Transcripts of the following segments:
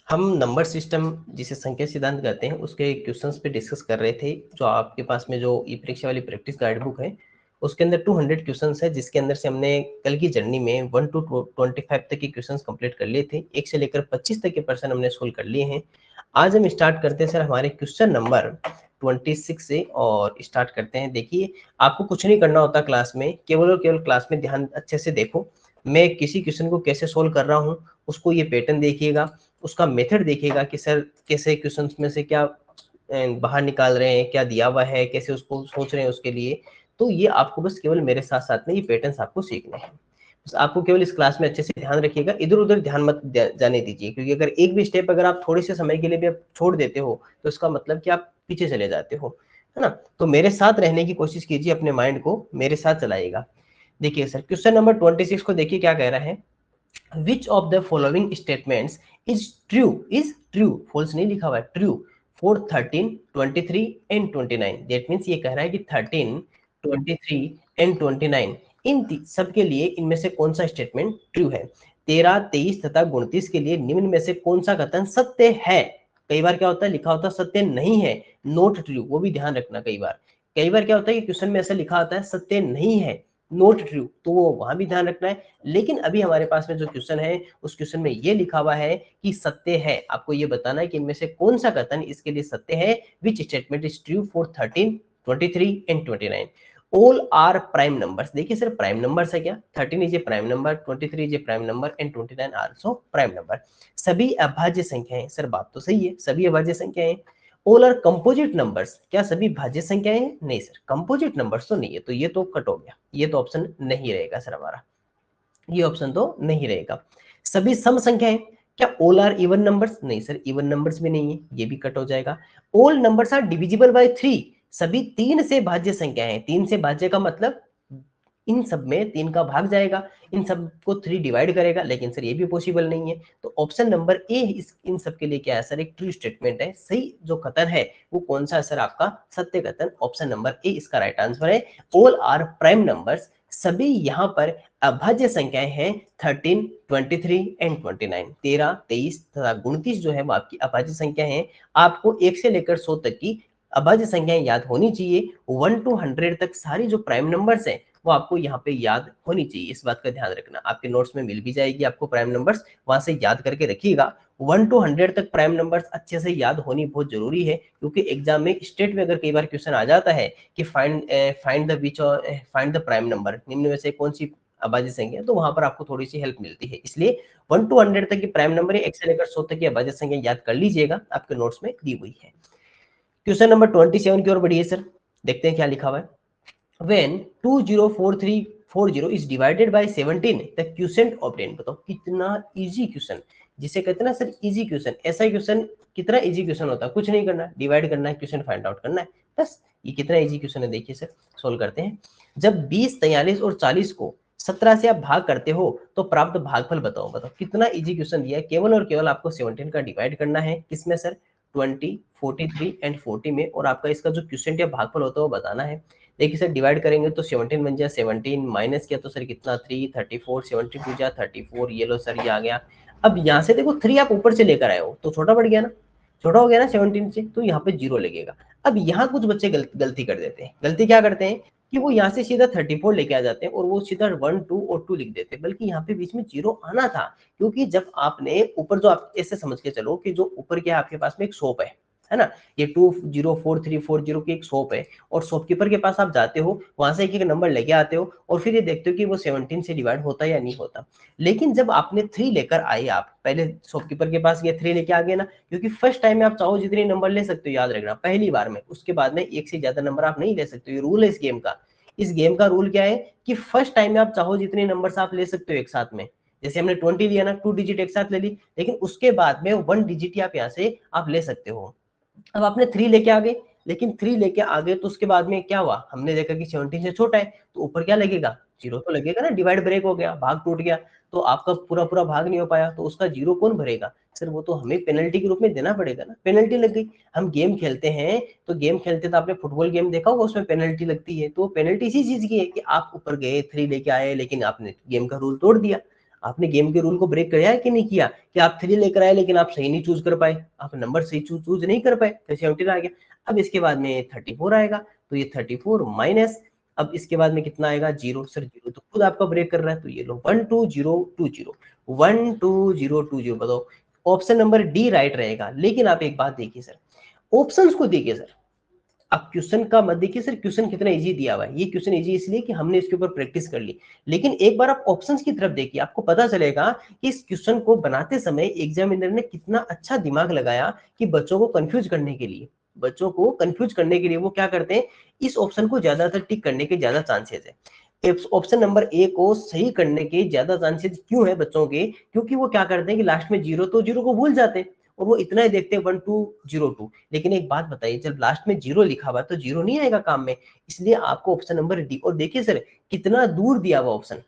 हम number system जिसे संख्या सिद्धांत कहते हैं उसके क्वेश्चंस पे डिस्कस कर रहे थे। जो आपके पास में जो ई परीक्षा वाली प्रैक्टिस गाइड बुक है उसके अंदर 200 क्वेश्चंस है, जिसके अंदर से हमने कल की जर्नी में 1 to 25 तक के क्वेश्चंस कंप्लीट कर लिए थे। 1 से लेकर 25 तक के प्रश्न हमने सोल्व कर लिए हैं। आज हम स्टार्ट करते हैं सर हमारे क्वेश्चन नंबर 26 से और स्टार्ट करते हैं। देखिए, आपको कुछ नहीं करना होता क्लास में, केवल और केवल क्लास में ध्यान अच्छे से देखो। मैं किसी क्वेश्चन को कैसे सोल्व कर रहा हूँ उसको ये पैटर्न देखिएगा, उसका मेथड देखिएगा कि सर कैसे क्वेश्चंस में से क्या बाहर निकाल रहे हैं, क्या दिया हुआ है, कैसे उसको सोच रहे हैं उसके लिए। तो ये आपको बस केवल मेरे साथ साथ में ये पैटर्न्स आपको सीखने हैं। बस आपको केवल इस क्लास में अच्छे से ध्यान रखिएगा, इधर उधर ध्यान मत जाने दीजिए, क्योंकि अगर एक भी स्टेप अगर आप थोड़े से समय के लिए भी आप छोड़ देते हो तो इसका मतलब कि आप पीछे चले जाते हो, है ना। तो मेरे साथ रहने की कोशिश कीजिए, अपने माइंड को मेरे साथ चलाइएगा। देखिए सर, क्वेश्चन नंबर 26 को देखिए क्या कह रहा है। Which of the following statements is true, false नहीं लिखा हुआ है, true for 13, 23 and 29। That means ये कह रहा है कि 13, 23 and 29 इन सब के लिए इनमें से कौन सा स्टेटमेंट ट्रू है। 13, 23 तथा 29 के लिए निम्न में से कौन सा कथन सत्य है। कई बार क्या होता है, लिखा होता है सत्य नहीं है, नोट ट्रू, वो भी ध्यान रखना। कई बार क्या होता है कि क्वेश्चन में ऐसा लिखा होता है सत्य नहीं है, नोट ट्रू, तो वो वहां भी ध्यान रखना है। लेकिन अभी हमारे पास में जो क्वेश्चन है उस क्वेश्चन में ये लिखा हुआ है कि सत्य है। आपको ये बताना है कि इनमें से कौन सा कथन इसके लिए सत्य है। Which statement is true for 13, 23 and 29। All are prime numbers. देखिए सर, प्राइम नंबर्स है क्या, 13 is a prime number, 23 is a prime number and 29 also prime number. सभी अभाज्य संख्याएं हैं। सर बात तो सही है, सभी अभाज्य संख्याएं हैं। All are composite numbers. क्या सभी भाज्य संख्याएं हैं? नहीं सर, कंपोजिट नंबर्स तो नहीं है, तो ये तो कट हो गया, ये तो ऑप्शन नहीं रहेगा सर हमारा, ये ऑप्शन तो नहीं रहेगा। सभी सम संख्याएं। क्या ऑल आर इवन नंबर्स? नहीं सर, इवन नंबर्स भी नहीं है, ये भी कट हो जाएगा। All numbers are divisible by 3। सभी 3 से भाज्य संख्या है। 3 से भाज्य का मतलब इन सब में 3 का भाग जाएगा, इन सब को 3 डिवाइड करेगा, लेकिन सर ये भी पॉसिबल नहीं है। तो ऑप्शन नंबर ए इन सब के लिए क्या है सर, एक ट्रू स्टेटमेंट है। सही जो कथन है वो कौन सा है सर, आपका सत्य कथन, ऑप्शन नंबर ए इसका राइट आंसर है। All are prime numbers. सभी यहाँ पर अभाज्य संख्याएं हैं 13, 23 एंड 29। 13, 23 तथा 29 जो है वो आपकी अभाज्य संख्या है। आपको 1 से लेकर 100 तक की अभाज्य संख्याएं याद होनी चाहिए। 1 to 100 तक सारी जो प्राइम नंबर्स हैं वो आपको यहाँ पे याद होनी चाहिए। इस बात का ध्यान रखना, आपके नोट्स में मिल भी जाएगी आपको प्राइम नंबर्स, वहां से याद करके रखिएगा। 1 to 100 तक प्राइम नंबर्स अच्छे से याद होनी बहुत जरूरी है, क्योंकि एग्जाम में स्टेट में अगर कई बार क्वेश्चन आ जाता है कि फाइंड द प्राइम नंबर, निम्न में से कौन सी अभाज्य संख्या, तो वहां पर आपको थोड़ी सी हेल्प मिलती है। इसलिए 1 to 100 तक की प्राइम नंबर, 1 से लेकर 100 तक की अभाज्य संख्या याद कर लीजिएगा, आपके नोट्स में दी हुई है। क्वेश्चन नंबर 27 की ओर बढ़िए सर, देखते हैं क्या लिखा हुआ है। When 204340 is divided by 17, the quotient obtained। बताओ कितना इजी क्वेश्चन, जिसे कहते हैं ना सर इजी क्वेश्चन। ऐसा क्वेश्चन कितना इजी क्वेश्चन होता है, कुछ नहीं करना, डिवाइड करना है, क्वेश्चन फाइंड आउट करना है, बस। ये कितना इजी क्वेश्चन है, देखिए सर सोल्व करते हैं। जब 20, 43 और 40 को 17 से आप भाग करते हो तो प्राप्त भागफल बताओ। बताओ कितना इजी क्वेश्चन दिया है, केवल और केवल आपको 17 का डिवाइड करना है, किसमें सर, 20, 43 एंड 40 में, और आपका इसका जो क्वेश्चन या भागफल होता है वो बताना है। देखिए सर, डिवाइड करेंगे तो 17 बन जाए 17, माइनस किया तो सर कितना 3, 34, 72 जा 34, ये लो सर ये आ गया। अब यहाँ से देखो 3 आप ऊपर से लेकर आए हो तो छोटा बढ़ गया ना, छोटा हो गया ना 17 से, तो यहाँ पे 0 लगेगा। अब यहाँ कुछ बच्चे गलती कर देते हैं। गलती क्या करते हैं कि वो यहाँ से सीधा 34 लेके आ जाते हैं और वो सीधा 1, 2 और 2 लिख देते हैं, बल्कि यहाँ पे बीच में 0 आना था। क्योंकि जब आपने ऊपर, जो आप ऐसे समझ के चलो कि जो ऊपर क्या आपके पास में एक शॉप है ना, ये 204340 की एक शॉप है, और शॉपकीपर के पास आप जाते हो, वहां से एक एक नंबर लेके आते हो और फिर ये देखते हो कि वो 17 से डिवाइड होता है या नहीं होता। लेकिन जब आपने 3 लेकर आए, आप पहले शॉपकीपर के पास गए 3 लेके आ गए ना, क्योंकि फर्स्ट टाइम में आप चाहो जितने नंबर ले सकते हो, याद रखना पहली बार में, उसके बाद में एक से ज्यादा नंबर आप नहीं ले सकते। ये रूल है इस गेम का। इस गेम का रूल क्या है कि फर्स्ट टाइम में आप चाहो जितने नंबर आप ले सकते हो एक साथ में। जैसे हमने 20 लिया ना, 2 डिजिट एक साथ ले ली, लेकिन उसके बाद में 1 डिजिट आप यहाँ से आप ले सकते हो। अब आपने 3 लेके आ गए, लेकिन 3 लेके आ गए तो उसके बाद में क्या हुआ, हमने देखा कि 17 से छोटा है, तो ऊपर क्या लगेगा, 0 तो लगेगा ना, डिवाइड ब्रेक हो गया, भाग टूट गया, तो आपका पूरा-पूरा भाग नहीं हो पाया, तो उसका 0 कौन भरेगा? सर वो तो हमें पेनल्टी के रूप में देना पड़ेगा ना, पेनल्टी लग गई। हम गेम खेलते हैं, तो गेम खेलते तो आपने फुटबॉल गेम देखा होगा, उसमें पेनल्टी लगती है, तो पेनल्टी इसी चीज़ की है कि आप ऊपर गए, 3 लेके आए, लेकिन आपने गेम का रूल तोड़ दिया। आपने गेम के रूल को ब्रेक किया है कि नहीं किया? कि आप 3 लेकर आए लेकिन आप सही नहीं चूज़ कर पाए, आप नंबर सही चूज़ नहीं कर पाए, तो 17 आ गया। अब इसके बाद में 34 आएगा, तो ये 34 माइनस, अब इसके बाद में कितना आएगा, 0। सर 0 तो खुद आपका ब्रेक कर रहा है, तो ये लो 12020, 12020 बताओ, ऑप्शन नंबर डी राइट रहेगा। लेकिन आप एक बात देखिए सर, ऑप्शंस को देखिए सर, आप क्वेश्चन का मत देखिए सर, क्वेश्चन कितना इजी दिया हुआ है, ये क्वेश्चन इजी इसलिए कि हमने इसके ऊपर प्रैक्टिस कर ली। लेकिन एक बार आप ऑप्शंस की तरफ देखिए, आपको पता चलेगा कि इस क्वेश्चन को बनाते समय एग्जामिनर ने कितना अच्छा दिमाग लगाया कि बच्चों को कंफ्यूज करने के लिए, बच्चों को कंफ्यूज करने के लिए वो क्या करते हैं, इस ऑप्शन को ज्यादातर टिक करने के ज्यादा चांसेस है। ऑप्शन नंबर ए को सही करने के ज्यादा चांसेस क्यों है बच्चों के, क्योंकि वो क्या करते हैं कि लास्ट में 0 तो 0 को भूल जाते हैं, और वो इतना ही देखते हैं 1202। लेकिन एक बात बताइए, जब लास्ट में 0 लिखा हुआ है तो 0 नहीं आएगा काम में, इसलिए आपको ऑप्शन नंबर डी। और देखिए सर कितना दूर दिया हुआ ऑप्शन,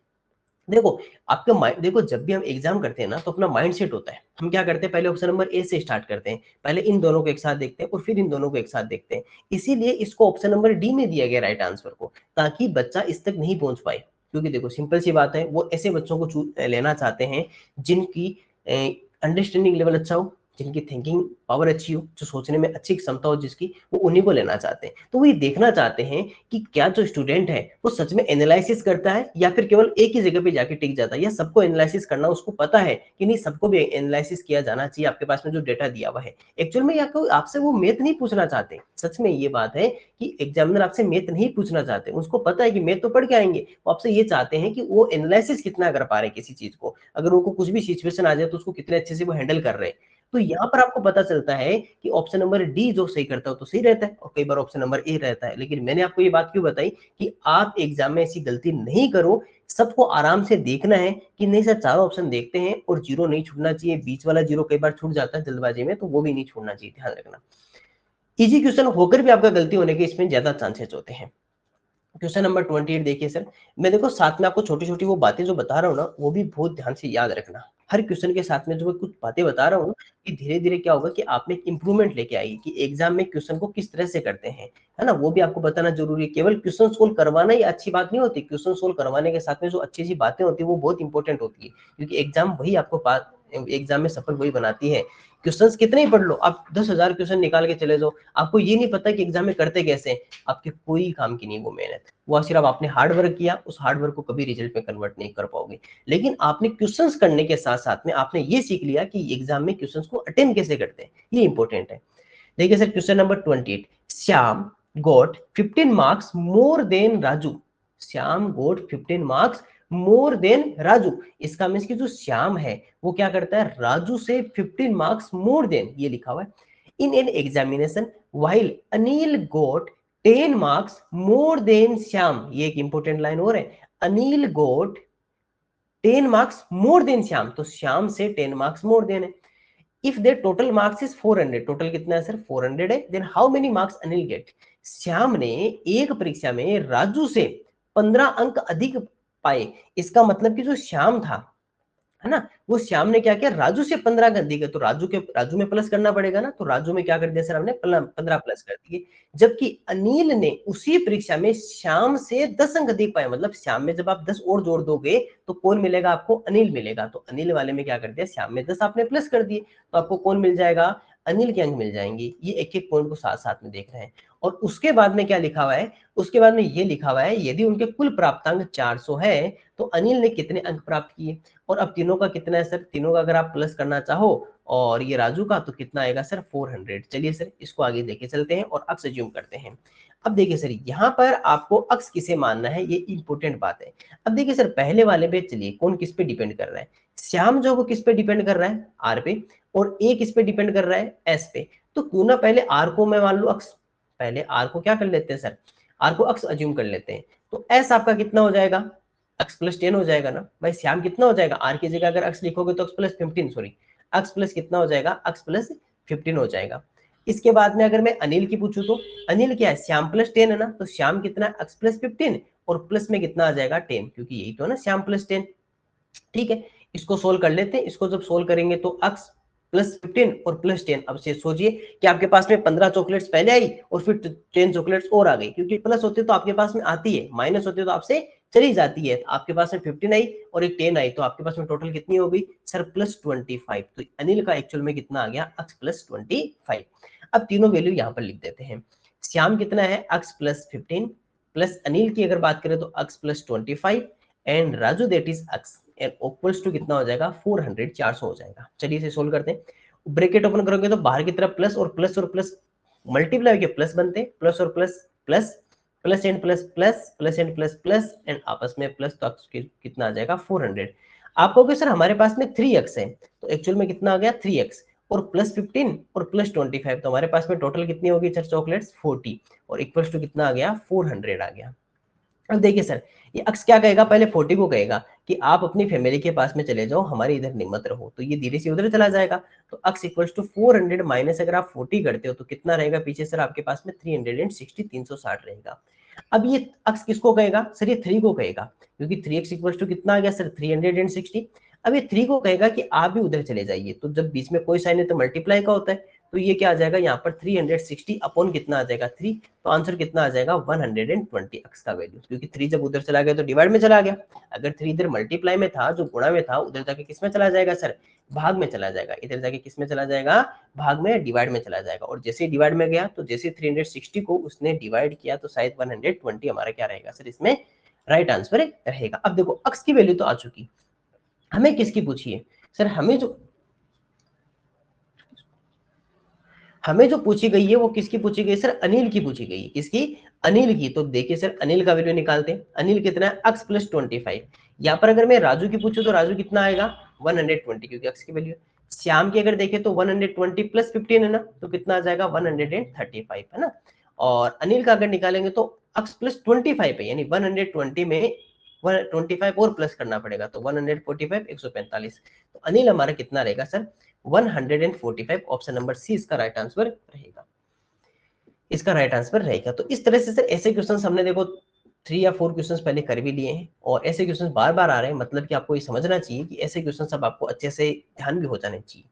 देखो आपका माइंड, देखो जब भी हम एग्जाम करते हैं ना तो अपना माइंड सेट होता है, हम क्या करते हैं पहले ऑप्शन नंबर ए से स्टार्ट करते हैं, पहले इन दोनों को एक साथ देखते हैं और फिर इन दोनों को एक साथ देखते हैं। इसीलिए इसको ऑप्शन नंबर डी में दिया गया राइट आंसर को, ताकि बच्चा इस तक नहीं पहुंच पाए। क्योंकि देखो सिंपल सी बात है, वो ऐसे बच्चों को लेना चाहते हैं जिनकी अंडरस्टैंडिंग लेवल अच्छा हो, जिनकी थिंकिंग पावर अच्छी हो, जो सोचने में अच्छी क्षमता हो जिसकी, वो उन्हीं को लेना चाहते हैं। तो वो ये देखना चाहते हैं कि क्या जो स्टूडेंट है वो सच में एनालिसिस करता है या फिर केवल एक ही जगह पे जाके टिक जाता है, या सबको एनालिसिस करना उसको पता है कि नहीं, सबको भी एनालिसिस किया जाना चाहिए आपके पास में जो डेटा दिया हुआ है। एक्चुअल में या कोई आपसे वो मैथ नहीं पूछना चाहते, सच में ये बात है कि एग्जामिनर आपसे मैथ नहीं पूछना चाहते, उसको पता है कि मैथ तो पढ़ के आएंगे, वो आपसे ये चाहते हैं कि वो एनालिसिस कितना कर पा रहे हैं किसी चीज को, अगर उनको कुछ भी सिचुएशन आ जाए तो उसको कितने अच्छे से वो हैंडल कर रहे हैं। तो यहाँ पर आपको पता चलता है कि ऑप्शन नंबर डी जो सही करता है तो सही रहता है, और कई बार ऑप्शन नंबर ए रहता है। लेकिन मैंने आपको ये बात क्यों बताई कि आप एग्जाम में ऐसी गलती नहीं करो, सबको आराम से देखना है कि नहीं सर चारों ऑप्शन देखते हैं और 0 नहीं छूटना चाहिए, बीच वाला 0 कई बार छूट जाता है जल्दबाजी में, तो वो भी नहीं छोड़ना चाहिए, ध्यान रखना। इजी क्वेश्चन होकर भी आपका गलती होने के इसमें ज्यादा चांसेस होते हैं। क्वेश्चन नंबर 28 देखिए सर, मैं देखो साथ में आपको छोटी छोटी वो बातें जो बता रहा हूँ ना, वो भी बहुत ध्यान से याद रखना। हर क्वेश्चन के साथ में जो मैं कुछ बातें बता रहा हूँ कि धीरे धीरे क्या होगा कि आप में इंप्रूवमेंट लेके आएगी कि एग्जाम में क्वेश्चन को किस तरह से करते हैं, है ना, वो भी आपको बताना जरूरी है। केवल क्वेश्चन सोल्व करवाना ही अच्छी बात नहीं होती, क्वेश्चन सोल्व करवाने के साथ में जो अच्छी अच्छी बातें होती है वो बहुत इंपॉर्टेंट होती है, क्योंकि एग्जाम वही आपको एग्जाम में सफल वही बनाती है। क्वेश्चंस कितने ही पढ़ लो, आप 10,000 क्वेश्चन निकाल के चले जाओ, आपको ये नहीं पता कि एग्जाम में करते कैसे हैं, आपके कोई काम की नहीं वो मेहनत, वो सिर्फ आपने हार्ड वर्क किया, उस हार्ड वर्क को कभी रिजल्ट में कन्वर्ट नहीं कर पाओगे। लेकिन आपने क्वेश्चंस करने के साथ साथ में आपने ये सीख लिया कि एग्जाम में क्वेश्चंस को अटेंड कैसे करते हैं, ये इंपॉर्टेंट है। देखिए sir question number 28, Shyam got 15 marks more than Raju, Shyam got 15 marks more than Raju, इसका मीन्स कि जो श्याम है वो क्या करता है, राजू से 15 मार्क्स मोर देन, ये लिखा हुआ है, in an examination while Anil got 10 marks more than Shyam, ये एक इंपॉर्टेंट लाइन और है, Anil got 10 marks more than Shyam, तो श्याम से 10 मार्क्स मोर देन है। If their total marks is 400, total कितना है सर 400 है, then how many marks Anil get, Shyam ने एक परीक्षा में राजू से 15 अंक अधिक पाए, इसका मतलब कि जो श्याम था, है ना, वो श्याम ने क्या किया, राजू से 15 कर दी, तो राजू में प्लस करना पड़ेगा ना, तो राजू में क्या कर दिया सर हमने 15 प्लस कर दिए। जबकि अनिल ने उसी परीक्षा में श्याम से 10 अंक अधिक पाए, मतलब श्याम में जब आप 10 और जोड़ दोगे तो कौन मिलेगा आपको, अनिल मिलेगा, तो अनिल वाले में क्या कर दिया, श्याम में 10 आपने प्लस कर दिए, तो आपको कौन मिल जाएगा, अनिल के अंक मिल जाएंगे। ये एक एक पॉइंट को साथ साथ में देख रहे हैं। और उसके बाद में क्या लिखा हुआ है, उसके बाद में ये लिखा हुआ है, यदि उनके कुल प्राप्तांक 400 है तो अनिल ने कितने अंक प्राप्त किए। और अब तीनों का कितना है सर, तीनों का अगर आप प्लस करना चाहो और ये राजू का, तो कितना आएगा सर 400। चलिए सर इसको आगे लेके चलते हैं और अक्स अज्यूम करते हैं। अब देखिए सर यहाँ पर आपको अक्स किसे मानना है, ये इंपॉर्टेंट बात है। अब देखिए सर पहले वाले पे चलिए, कौन किस पे डिपेंड कर रहा है, श्याम जो वो किस पे डिपेंड कर रहा है, आर पे, और ए किस पे डिपेंड कर रहा है, एस पे। तो क्यों ना पहले आर को मैं मान लू अक्स, पहले आर को क्या कर लेते हैं सर, आर को अक्स अज्यूम कर लेते हैं। तो एस आपका कितना हो जाएगा, एक्स प्लस 10 हो जाएगा ना भाई, श्याम कितना हो जाएगा, आर की जगह अगर एक्स लिखोगे तो x plus 15, sorry x plus कितना हो जाएगा, एक्स प्लस 15 हो जाएगा। इसके बाद में अगर मैं अनिल की पूछूं तो अनिल क्या है, श्याम प्लस 10 है ना, तो श्याम कितना है, x प्लस 15 और प्लस में कितना आ जाएगा 10, क्योंकि यही तो है ना श्याम प्लस 10। ठीक है, इसको सोल्व कर लेते हैं। इसको जब सोल्व करेंगे तो x प्लस 15 और प्लस 10, अब से सोचिए कि आपके पास में 15 चॉकलेट्स पहले आई और फिर 10 चॉकलेट्स और आ गई, क्योंकि प्लस होते तो आपके पास में आती है, माइनस होते तो आपसे चली जाती है। तो आपके पास में 15 आई और एक 10 आई, तो आपके पास में टोटल कितनी हो गई सर, प्लस 25। तो अनिल का एक्चुअल में कितना आ गया, x प्लस 25। अब तीनों वैल्यू यहाँ पर लिख देते हैं। श्याम कितना है, x प्लस 15, प्लस अनिल की अगर बात करें तो x plus 25 and Raju that is x and equals to कितना हो जाएगा, 400, 400 हो जाएगा। चलिए इसे सोल्व करते हैं। ब्रैकेट ओपन करोगे तो बाहर की तरफ प्लस और प्लस और प्लस मल्टीप्लाई होकर प्लस बनते हैं, प्लस और plus plus, plus and plus plus, plus and plus plus and आपस में प्लस, तो कितना आ जाएगा 400। आप कहोगे सर हमारे पास में 3x है, तो एक्चुअल में कितना आ गया 3x और प्लस 15 और प्लस 25, तो हमारे पास में टोटल कितनी होगी सर चॉकलेट्स 40 और इक्वल्स टू कितना आ गया 400 आ गया। अब देखिए सर ये अक्स क्या कहेगा, पहले 40 को कहेगा कि आप अपनी फैमिली के पास में चले जाओ, हमारे इधर नहीं मत रहो, तो ये धीरे से उधर चला जाएगा। तो अक्स इक्वल्स टू 400 माइनस अगर आप 40 करते हो तो कितना रहेगा पीछे सर आपके पास में 360, 360 रहेगा। अब ये अक्स किसको कहेगा सर, ये 3 को कहेगा, क्योंकि 3x इक्वल्स टू कितना आ गया सर 360। अब ये 3 को कहेगा कि आप भी उधर चले जाइए, तो जब बीच में कोई साइन है तो मल्टीप्लाई का होता है, तो ये क्या आ जाएगा यहाँ पर 360 अपॉन कितना आ जाएगा 3, तो आंसर कितना आ जाएगा 120 एक्स का वैल्यू, क्योंकि 3 जब उधर चला गया तो डिवाइड में चला गया। अगर 3 इधर मल्टीप्लाई में था, जो गुणा में था, उधर जाके किस में चला जाएगा सर, भाग में चला जाएगा। इधर जाके किस में चला जाएगा, भाग में, डिवाइड में चला जाएगा। और जैसे डिवाइड में गया तो जैसे 360 को उसने डिवाइड किया तो शायद 120 हमारा क्या रहेगा सर, इसमें राइट आंसर रहेगा। अब देखो अक्स की वैल्यू तो आ चुकी, हमें किसकी पूछी है सर, हमें जो पूछी गई है वो किसकी पूछी गई सर, अनिल की पूछी गई है। किसकी, अनिल की। तो देखिए सर अनिल का वैल्यू निकालते हैं। अनिल कितना है, x प्लस 25। यहाँ पर अगर मैं राजू की पूछूं तो राजू कितना आएगा 120, क्योंकि x की वैल्यू। श्याम की अगर देखें तो 120 प्लस 15 है ना, तो कितना आ जाएगा 135 है ना। और अनिल का अगर निकालेंगे तो x प्लस 25 है, यानी 120 में 125 और प्लस करना पड़ेगा, तो 145, 145। तो अनिल हमारा कितना रहेगा सर 145। ऑप्शन नंबर सी इसका राइट आंसर रहेगा, इसका राइट आंसर रहेगा। तो इस तरह से सर ऐसे क्वेश्चंस हमने देखो 3 या 4 क्वेश्चंस पहले कर भी लिए हैं, और ऐसे क्वेश्चंस बार बार आ रहे हैं, मतलब कि आपको ये समझना चाहिए कि ऐसे क्वेश्चंस अब आपको अच्छे से ध्यान भी हो जाने चाहिए।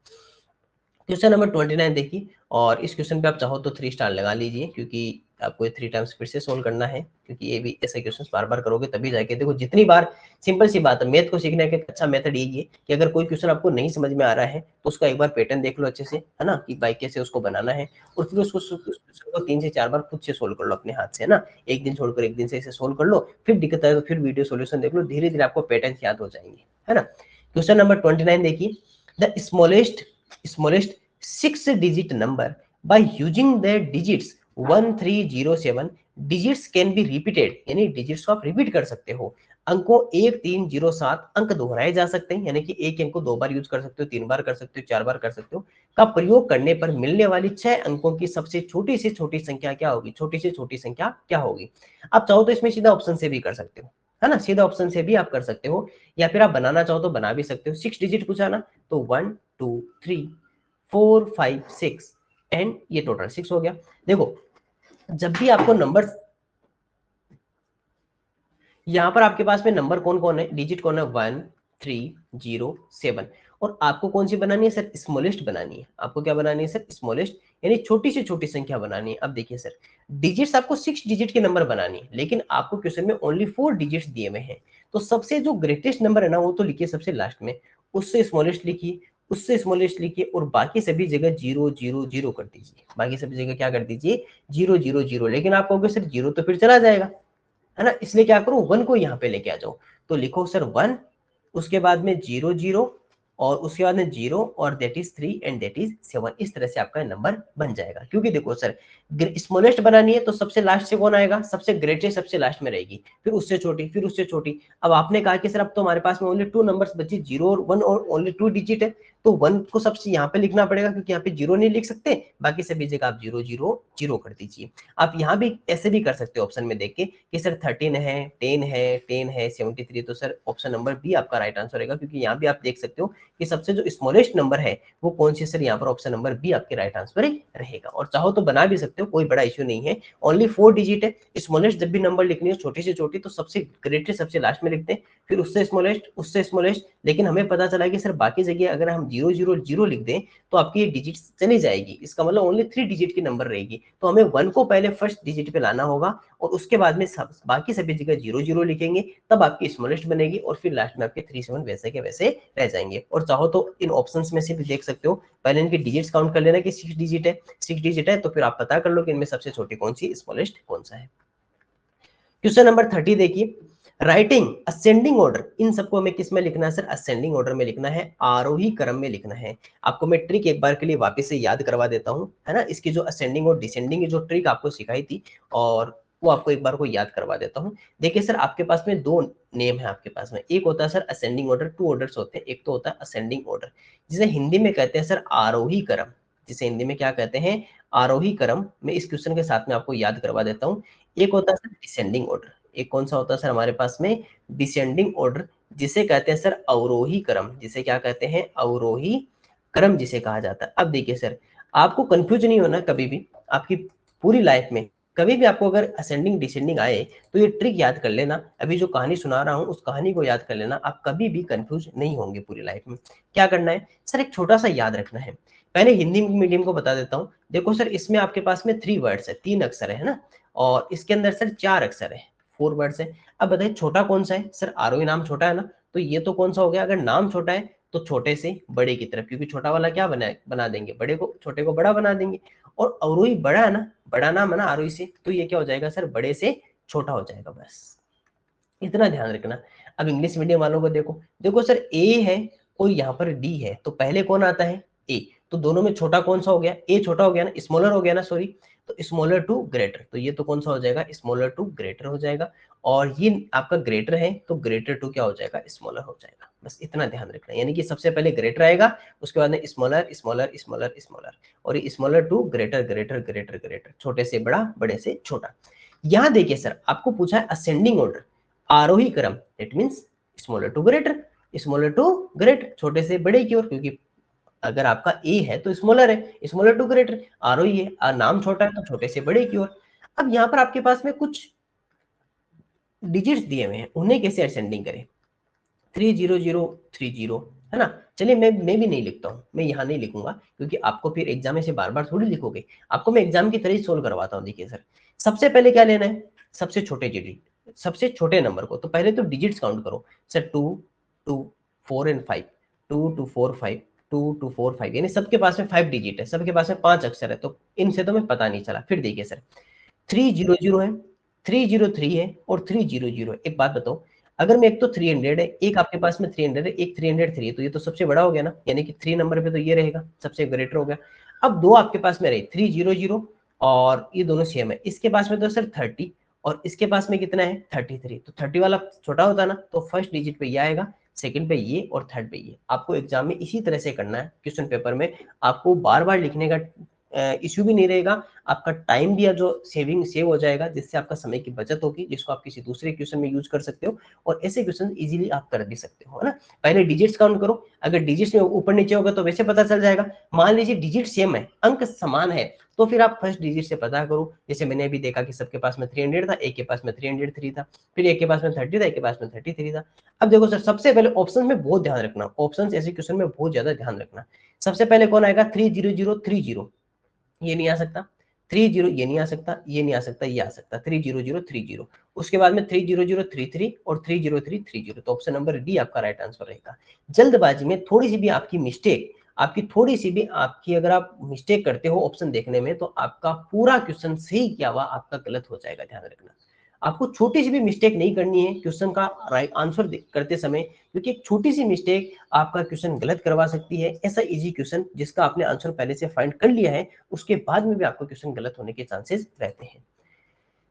क्वेश्चन नंबर 29 देखिए, और इस क्वेश्चन पे आप चाहो तो 3 स्टार लगा लीजिए, क्योंकि आपको ये 3 टाइम्स फिर से सोल्व करना है, क्योंकि ये भी ऐसे क्वेश्चंस बार बार करोगे तभी जाके, देखो जितनी बार, सिंपल सी बात है, मैथ को सीखने का एक अच्छा मेथड यही है कि अगर कोई क्वेश्चन आपको नहीं समझ में आ रहा है तो उसका एक बार पैटर्न देख लो अच्छे से, है ना, कि भाई कैसे उसको बनाना है, और फिर उसको 3 से 4 बार खुद से सोल्व कर लो अपने हाथ से, है ना, एक दिन छोड़कर एक दिन से इसे सोल्व कर लो, फिर दिक्कत आए तो फिर वीडियो सोल्यूशन देख लो, धीरे धीरे आपको पैटर्न याद हो जाएंगे, है ना। क्वेश्चन नंबर 29 देखिए, the smallest 6 digit number by using the digits 1307 digits can be repeated, यानी डिजिट्स को आप रिपीट कर सकते हो। अंकों 1307 अंक दोहराए जा सकते हैं, यानी कि एक अंक को 2 बार यूज कर सकते हो, 3 बार कर सकते हो, 4 बार कर सकते हो, का प्रयोग करने पर मिलने वाली 6 अंकों की सबसे छोटी से छोटी संख्या क्या होगी, छोटी से छोटी संख्या क्या होगी। आप चाहो तो इसमें सीधा ऑप्शन से भी कर सकते हो, है ना, सीधा ऑप्शन से भी आप कर सकते हो, या फिर आप बनाना चाहो तो बना भी सकते हो। 6 डिजिट पूछा ना, तो 1 2 3 4 5 6 एंड ये टोटल 6 हो गया। देखो जब भी आपको नंबर, यहां पर आपके पास में नंबर कौन कौन है, डिजिट कौन है, 1 3 0 7, और आपको कौन सी बनानी है सर, स्मॉलेस्ट बनानी है। आपको क्या बनानी है सर, स्मॉलेस्ट, यानी छोटी से छोटी संख्या बनानी है। अब देखिए सर डिजिट्स आपको 6 डिजिट के नंबर बनानी है, लेकिन आपको क्वेश्चन में ओनली 4 डिजिट्स दिए हुए हैं, तो सबसे जो ग्रेटेस्ट नंबर है ना वो तो लिखिए सबसे लास्ट में, उससे स्मॉलेस्ट लिखिए, उससे स्मॉलेस्ट लिखिए, और बाकी सभी जगह 0 0 0 कर दीजिए, बाकी सभी जगह क्या कर दीजिए 0 0 0। लेकिन आप कहोगे सर 0 तो फिर चला जाएगा, है ना, इसलिए क्या करो 1 को यहाँ पे लेके आ जाओ, तो लिखो सर 1, उसके बाद में 0 0, और उसके बाद में 0, और that is 3 and that is 7। इस तरह से आपका नंबर बन जाएगा, क्योंकि देखो सर स्मॉलेस्ट बनानी है तो सबसे लास्ट से कौन आएगा, सबसे ग्रेटेस्ट सबसे लास्ट में रहेगी, फिर उससे छोटी, फिर उससे छोटी। अब आपने कहा कि सर अब तो हमारे पास में ओनली 2 नंबर्स बची, 0 और 1, और ओनली 2 डिजिट है, तो 1 को सबसे यहाँ पे लिखना पड़ेगा, क्योंकि यहाँ पे 0 नहीं लिख सकते, बाकी सभी जगह आप 0 0 0 कर दीजिए। आप यहाँ भी ऐसे भी कर सकते हो ऑप्शन में देख के कि सर 13 है, 10 है, 10 है, 73, तो सर ऑप्शन नंबर बी आपका राइट आंसर रहेगा, क्योंकि यहाँ भी आप देख सकते हो कि सबसे जो स्मॉलेस्ट नंबर है वो कौन सी, सर यहाँ पर ऑप्शन नंबर बी आपके राइट आंसर रहेगा। और चाहो तो बना भी सकते हो, कोई बड़ा इश्यू नहीं है, ओनली 4 डिजिट है। स्मॉलेस्ट जब भी नंबर लिखनी है छोटी से छोटी तो सबसे ग्रेटेस्ट सबसे लास्ट में लिखते हैं, फिर उससे स्मॉलेस्ट, उससे स्मॉलेस्ट। लेकिन हमें पता चला कि सर बाकी जगह अगर हम 0 0 0 लिख दें तो आपकी ये डिजिट चली जाएगी, इसका मतलब ओनली 3 डिजिट की नंबर रहेगी। तो हमें 1 को पहले फर्स्ट डिजिट पे लाना होगा और उसके बाद में बाकी सभी जगह 0 0 लिखेंगे, तब आपकी स्मॉलेस्ट बनेगी और फिर लास्ट में आपके 3 7 वैसे के वैसे रह जाएंगे। और चाहो तो इन ऑप्शंस में से भी देख सकते हो, पहले इनके डिजिट्स काउंट कर लेना कि 6 डिजिट है, 6 डिजिट है, तो फिर आप पता कर लो कि इनमें सबसे छोटी कौन सी, स्मॉलेस्ट कौन सा है। क्वेश्चन नंबर 30 देखिए, राइटिंग असेंडिंग ऑर्डर, इन सबको हमें किस में लिखना है सर, असेंडिंग ऑर्डर में लिखना है, आरोही क्रम में लिखना है। आपको मैं ट्रिक एक बार के लिए वापस से याद करवा देता हूं, है ना, इसकी जो असेंडिंग और डिसेंडिंग की जो ट्रिक आपको सिखाई थी, और वो आपको एक बार को याद करवा देता हूं। देखिए सर, आपके पास में दो नेम है, आपके पास में एक होता है सर असेंडिंग ऑर्डर, 2 ऑर्डर्स होते हैं, एक तो होता है असेंडिंग ऑर्डर, जिसे हिंदी में कहते हैं सर आरोही क्रम, जिसे हिंदी में क्या कहते हैं, आरोही क्रम। मैं इस क्वेश्चन के साथ में आपको याद करवा देता हूँ। एक होता है सर डिसेंडिंग ऑर्डर, एक कौन सा होता है सर हमारे पास में, डिसेंडिंग ऑर्डर, जिसे कहते हैं सर अवरोही क्रम, जिसे क्या कहते हैं, अवरोही क्रम जिसे कहा जाता है। अब देखिए सर, आपको कंफ्यूज नहीं होना कभी भी, आपकी पूरी लाइफ में कभी भी आपको अगर असेंडिंग डिसेंडिंग आए तो ये ट्रिक याद कर लेना। अभी जो कहानी सुना रहा हूं उस कहानी को याद कर लेना, आप कभी भी कंफ्यूज नहीं होंगे पूरी लाइफ में। क्या करना है सर, एक छोटा सा याद रखना है। पहले हिंदी मीडियम को बता देता हूँ। देखो सर, इसमें आपके पास में 3 वर्ड्स है, 3 अक्षर है ना, और इसके अंदर सर 4 अक्षर है, 4 वर्ड्स है। अब बताइए छोटा कौन सा है सर, आरोही नाम छोटा है ना, तो ये तो कौन सा हो गया, अगर नाम छोटा है तो छोटे से बड़े की तरफ, क्योंकि छोटा वाला क्या बना देंगे, बड़े को, छोटे को बड़ा बना देंगे। और अवरोही बड़ा है ना, बड़ा नाम है ना आरोही से, तो ये क्या हो जाएगा सर, बड़े से छोटा हो जाएगा, बस इतना ध्यान रखना। अब इंग्लिश मीडियम वालों को देखो, देखो सर ए है और यहाँ पर डी है, तो पहले कौन आता है, ए, तो दोनों में छोटा कौन सा हो गया, ए छोटा हो गया ना, स्मॉलर हो गया ना, सॉरी, तो स्मॉलर टू ग्रेटर, तो ये तो कौन सा हो जाएगा, स्मॉलर टू ग्रेटर हो जाएगा। और ये आपका ग्रेटर है तो ग्रेटर टू क्या हो जाएगा, स्मॉलर हो जाएगा, बस इतना ध्यान रखना। यानी कि सबसे पहले ग्रेटर आएगा, उसके बाद में स्मॉलर स्मॉलर स्मॉलर स्मॉलर, और ये smaller to greater greater greater greater, छोटे से बड़ा बड़े से छोटा। यहाँ देखिए सर, आपको पूछा है असेंडिंग ऑर्डर, आरोही क्रम, it means smaller to greater, smaller to greater, छोटे से बड़े की ओर, क्योंकि अगर आपका ए है तो स्मॉलर है, स्मॉलर टू ग्रेटर, आरोही है, नाम छोटा है तो छोटे से बड़े की ओर। अब यहाँ पर आपके पास में कुछ डिजिट्स दिए हुए हैं, उन्हें कैसे असेंडिंग करें, 30030, है ना। चलिए मैं भी नहीं लिखता हूँ, मैं यहाँ नहीं लिखूंगा, क्योंकि आपको फिर एग्जाम में से बार बार थोड़ी लिखोगे, आपको मैं एग्जाम की तरह ही सोल्व करवाता हूँ। देखिए सर, सबसे पहले क्या लेना है, सबसे छोटे डिजिट, सबसे छोटे नंबर को, तो पहले तो डिजिट्स काउंट करो सर, 2 2 4 एंड 5, 2 2 4 5, 2 2 4 5, यानी सबके पास में 5 डिजिट है, सबके पास में 5 अक्षर है, तो इनसे तो मैं पता नहीं चला। फिर देखिए सर, 300 है, 303 है और 300 है। एक बात बताओ, अगर मैं, एक तो 300 है, एक आपके पास में 300 है, एक 303 है, तो ये तो सबसे बड़ा हो गया ना, यानी कि 3 नंबर पे तो ये रहेगा, सबसे ग्रेटर हो गया। अब दो आपके पास में रहे 300 और ये दोनों सेम है, इसके पास में तो सर 30 और इसके पास में कितना है 33, तो 30 वाला छोटा होता है ना, तो फर्स्ट डिजिट पे ये आएगा, सेकंड पे ये और थर्ड पे ये। आपको एग्जाम में इसी तरह से करना है, क्वेश्चन पेपर में आपको बार बार लिखने का इश्यू भी नहीं रहेगा, आपका टाइम भी है जो सेव हो जाएगा, जिससे आपका समय की बचत होगी, जिसको आप किसी दूसरे क्वेश्चन में यूज कर सकते हो, और ऐसे क्वेश्चन इजीली आप कर भी सकते हो, है ना। पहले डिजिट्स काउंट करो, अगर डिजिट्स में ऊपर नीचे होगा तो वैसे पता चल जाएगा। मान लीजिए डिजिट सेम है, अंक समान है, तो फिर आप फर्स्ट डिजिट से पता करो। जैसे मैंने अभी देखा कि सबके पास में 300 था, एक के पास में 303 था, फिर एक के पास में 30 था, एक के पास में 33 था। अब देखो सर, सबसे पहले ऑप्शन में बहुत ध्यान रखना, ऑप्शन ऐसे क्वेश्चन में बहुत ज्यादा ध्यान रखना। सबसे पहले कौन आएगा, 30030, ये नहीं आ सकता, 30 ये नहीं आ सकता, ये नहीं आ सकता, ये आ सकता 30030। उसके बाद में 30033 और 30330, तो ऑप्शन नंबर डी आपका राइट आंसर रहेगा। जल्दबाजी में थोड़ी सी भी आपकी मिस्टेक, आपकी थोड़ी सी भी आपकी, अगर आप मिस्टेक करते हो ऑप्शन देखने में, तो आपका पूरा क्वेश्चन सही किया हुआ आपका गलत हो जाएगा, ध्यान रखना। आपको छोटी सी भी मिस्टेक नहीं करनी है क्वेश्चन का राइट आंसर करते समय, क्योंकि एक छोटी सी मिस्टेक आपका क्वेश्चन गलत करवा सकती है। ऐसा इजी क्वेश्चन जिसका आपने आंसर पहले से फाइंड कर लिया है, उसके बाद में भी आपको क्वेश्चन गलत होने के चांसेस रहते हैं।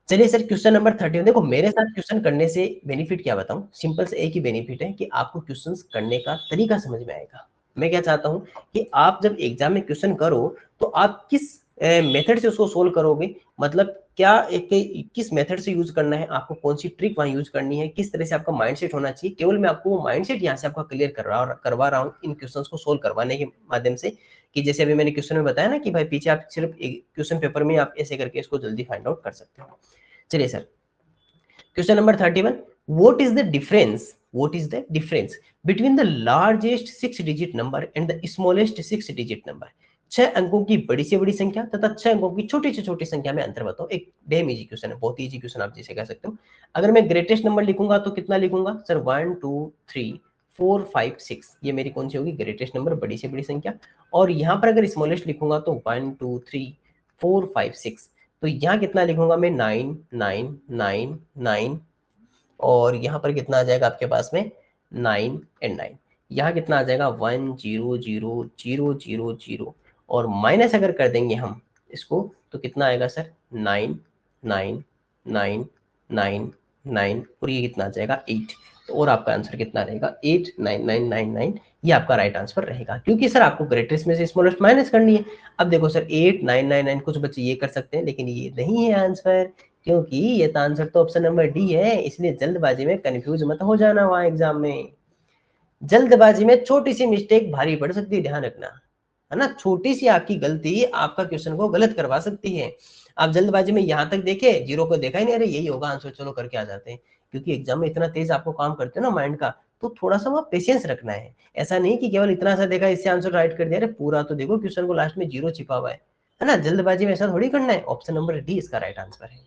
चलिए सर, क्वेश्चन नंबर 30, देखो मेरे साथ क्वेश्चन करने से बेनिफिट क्या बताऊं, सिंपल से एक ही बेनिफिट है कि आपको क्वेश्चंस करने का तरीका समझ में आएगा। मैं क्या चाहता हूँ कि आप जब एग्जाम में क्वेश्चन करो तो आप किस मेथड से उसको सोल्व करोगे, मतलब क्या एक किस मेथड से यूज करना है आपको, कौन सी ट्रिक वहां यूज करनी है, किस तरह से आपका माइंडसेट होना चाहिए, केवल मैं आपको वो माइंडसेट यहाँ से आपका क्लियर करवा रहा हूँ इन क्वेश्चंस को सोल्व करवाने के माध्यम से। कि जैसे अभी मैंने क्वेश्चन में बताया ना कि भाई पीछे आप सिर्फ एक क्वेश्चन पेपर में आप ऐसे करके इसको जल्दी फाइंड आउट कर सकते हो। चलिए sir, question number 31, what is the difference between the largest 6 digit number and the smallest 6 digit number? 6 अंकों की बड़ी से बड़ी संख्या तथा 6 अंकों की छोटी से छोटी संख्या में अंतर बताओ। एक डेम इजी क्वेश्चन है, बहुत इजी क्वेश्चन आप जिसे कह सकते हो। अगर मैं ग्रेटेस्ट नंबर लिखूंगा तो कितना लिखूंगा सर, 1 2 3 4 5 6, ये मेरी कौन सी होगी, ग्रेटेस्ट नंबर, बड़ी से बड़ी संख्या। और यहाँ पर अगर स्मॉलेस्ट लिखूंगा तो 1 2 3 4 5 6, तो यहाँ कितना लिखूंगा मैं, 9 9 9 9, और यहाँ पर कितना आ जाएगा आपके पास में, 9 एंड 9। यहाँ कितना आ जाएगा, 1 0 0 0 0 0, और माइनस अगर कर देंगे हम इसको तो कितना आएगा सर, 9 9 9 9 9, और ये कितना आ जाएगा, 8। तो और आपका आंसर कितना रहेगा, 8 9 9 9 9, ये आपका राइट आंसर रहेगा। क्योंकि सर आपको ग्रेटेस्ट में से स्मॉलेस्ट माइनस करनी है। अब देखो सर, 8 9 9 9 कुछ बच्चे ये कर सकते हैं, लेकिन ये नहीं है आंसर, क्योंकि ये तो आंसर तो ऑप्शन नंबर डी है। इसलिए जल्दबाजी में कंफ्यूज मत हो जाना वहां एग्जाम में। जल्दबाजी में छोटी सी मिस्टेक भारी पड़ सकती है, ध्यान रखना, है ना। छोटी सी आपकी गलती आपका क्वेश्चन को गलत करवा सकती है। आप जल्दबाजी में यहाँ तक देखे, जीरो को देखा ही नहीं, अरे यही होगा आंसर, चलो करके आ जाते हैं। क्योंकि एग्जाम में इतना तेज आपको काम करते हो ना माइंड का, तो थोड़ा सा वहाँ पेशेंस रखना है। ऐसा नहीं कि केवल इतना सा देखा इससे आंसर राइट कर दिया, अरे पूरा तो देखो क्वेश्चन को, लास्ट में जीरो छिपा हुआ है ना। जल्दबाजी में ऐसा थोड़ी करना है। ऑप्शन नंबर डी इसका राइट आंसर है।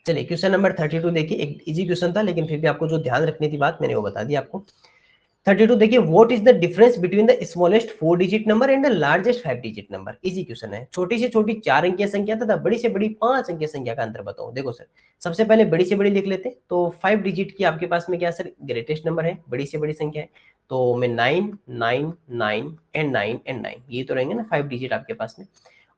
चलिए क्वेश्चन नंबर 32 देखिए, एक इजी क्वेश्चन था लेकिन फिर भी आपको जो ध्यान रखने की बात मैंने वो बता दी आपको। 32 देखिए, what is the difference between the smallest 4 digit number and the largest 5 digit number? Easy question है। छोटी से छोटी 4 अंकीय संख्या तथा बड़ी से बड़ी 5 अंकीय संख्या का अंतर बताओ। देखो सर, सबसे पहले बड़ी से बड़ी लिख लेते, तो 5 डिजिट की आपके पास में क्या सर, ग्रेटेस्ट नंबर है, बड़ी से बड़ी संख्या है। तो मैं 9 9 9 एंड 9 एंड 9, ये तो रहेंगे ना 5 डिजिट आपके पास में।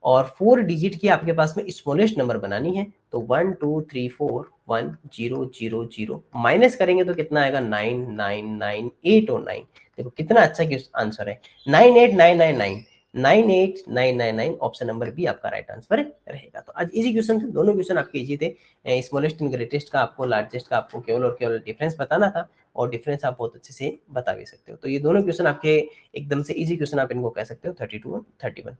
और 4 डिजिट की आपके पास में स्मॉलेस्ट नंबर बनानी है, तो 1 2 3 4 1 0 0 0, माइनस करेंगे तो कितना आएगा, 9 9 9 8 और 9। देखो कितना अच्छा आंसर है, 98999, 98999, ऑप्शन नंबर बी आपका राइट आंसर रहेगा। तो आज इजी क्वेश्चन थे, दोनों क्वेश्चन आपके इजी थे। स्मॉलेस्ट एंड ग्रेटेस्ट का आपको, लार्जेस्ट का आपको केवल और केवल डिफरेंस बताना था, और डिफरेंस आप बहुत अच्छे से बता भी सकते हो। तो ये दोनों क्वेश्चन आपके एकदम से इजी क्वेश्चन आप इनको कह सकते हो, 32 और 31।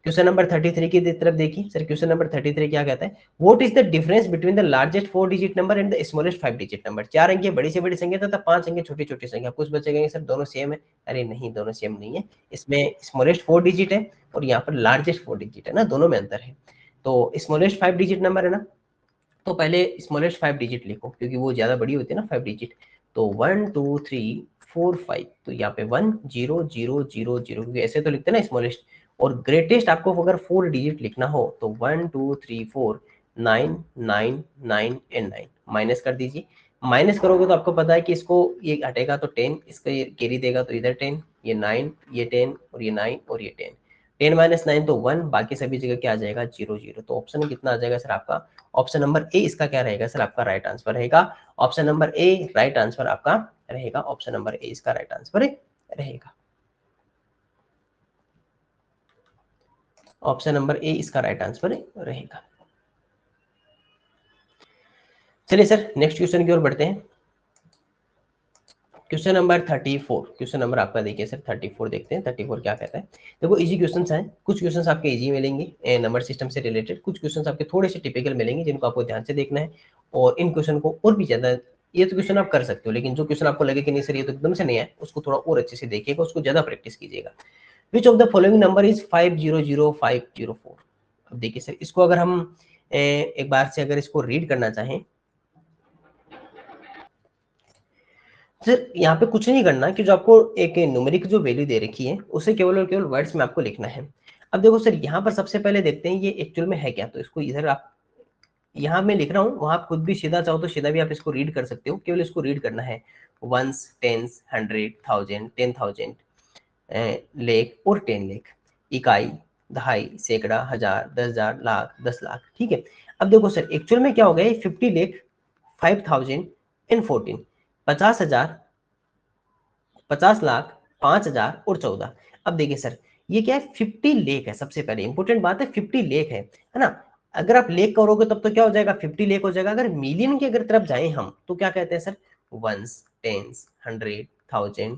क्वेश्चन नंबर 33 की तरफ देखिए सर, क्वेश्चन नंबर 33 क्या कहता है, what is the difference between the largest 4 digit number and the smallest 5 digit number? 4 अंकीय बड़ी से बड़ी संख्या तथा 5 अंकीय छोटी छोटी संख्या। कुछ बच्चे कहेंगे सर दोनों सेम है, अरे नहीं, दोनों सेम नहीं है। इसमें स्मॉलेस्ट 4 डिजिट है और यहाँ पर लार्जेस्ट 4 डिजिट है ना, दोनों में अंतर है। तो स्मॉलेस्ट 5 डिजिट नंबर है ना, तो पहले स्मॉलेस्ट 5 डिजिट लिखो, क्योंकि वो ज्यादा बड़ी होती है ना 5 डिजिट। तो 1 2 3 4 5, तो यहाँ पे 1 0 0 0 0, क्योंकि ऐसे तो लिखते हैं ना स्मॉलेस्ट। और ग्रेटेस्ट आपको अगर 4 डिजिट लिखना हो तो 1 2 3 4 9 9 9 एंड 9, माइनस कर दीजिए। माइनस करोगे तो आपको पता है कि इसको ये हटेगा तो 10, इसका ये कैरी देगा तो इधर 10, ये 9, ये 10 और ये 9 और ये 10। 10 माइनस 9 तो 1, बाकी सभी जगह क्या आ जाएगा, 0 0। तो ऑप्शन कितना आ जाएगा सर आपका, ऑप्शन नंबर ए इसका क्या रहेगा सर, आपका राइट आंसर रहेगा। ऑप्शन नंबर ए राइट आंसर आपका रहेगा, ऑप्शन नंबर ए इसका राइट आंसर रहेगा। ऑप्शन नंबर ए इसका राइट आंसर रहेगा। चलिए सर नेक्स्ट क्वेश्चन की ओर बढ़ते हैं। क्वेश्चन नंबर 34, क्वेश्चन नंबर आपका देखिए सर 34, देखते हैं 34 क्या कहता है। देखो इजी क्वेश्चंस हैं, कुछ क्वेश्चंस आपके इजी मिलेंगे नंबर सिस्टम से रिलेटेड, कुछ क्वेश्चंस आपके थोड़े से टिपिकल मिलेंगे जिनको आपको ध्यान से देखना है। और इन क्वेश्चन को और भी ज्यादा, ये तो क्वेश्चन आप कर सकते हो, लेकिन जो क्वेश्चन आपको लगे कि नहीं सर ये तो एकदम से नहीं है, उसको थोड़ा और अच्छे से देखिएगा, उसको ज्यादा प्रैक्टिस कीजिएगा। विच of the following number is 500504? अब देखिए सर, इसको अगर हम एक बार से अगर इसको रीड करना चाहें, सर यहाँ पे कुछ नहीं करना कि जो आपको एक न्यूमेरिक जो वैल्यू दे रखी है उसे केवल और केवल वर्ड्स में आपको लिखना है। अब देखो सर, यहाँ पर सबसे पहले देखते हैं ये एक्चुअल में है क्या, तो इसको इधर आप, यहाँ मैं लिख रहा हूँ, वहां आप खुद भी सीधा चाहो तो सीधा भी आप इसको रीड कर सकते हो, केवल इसको रीड करना है। वंस, टेंस, 100, 1000, 10,000, लेख और 10 लेख, इकाई, दहाई, सैकड़ा, हजार, 10,000, लाख, 10 लाख, ठीक है। अब देखो सर, एक्चुअल में क्या हो गया, 50 लेख, 5,000 एंड 14, 50,000, 50 लाख 5000 और 14। अब देखिए सर, ये क्या है, 50 लेख है। सबसे पहले इंपॉर्टेंट बात है 50 लेख है ना। अगर आप लेख करोगे तब तो क्या हो जाएगा, 50 लेख हो जाएगा। अगर मिलियन की अगर तरफ जाए हम तो क्या कहते हैं sir, ones, tens, 100, 1000,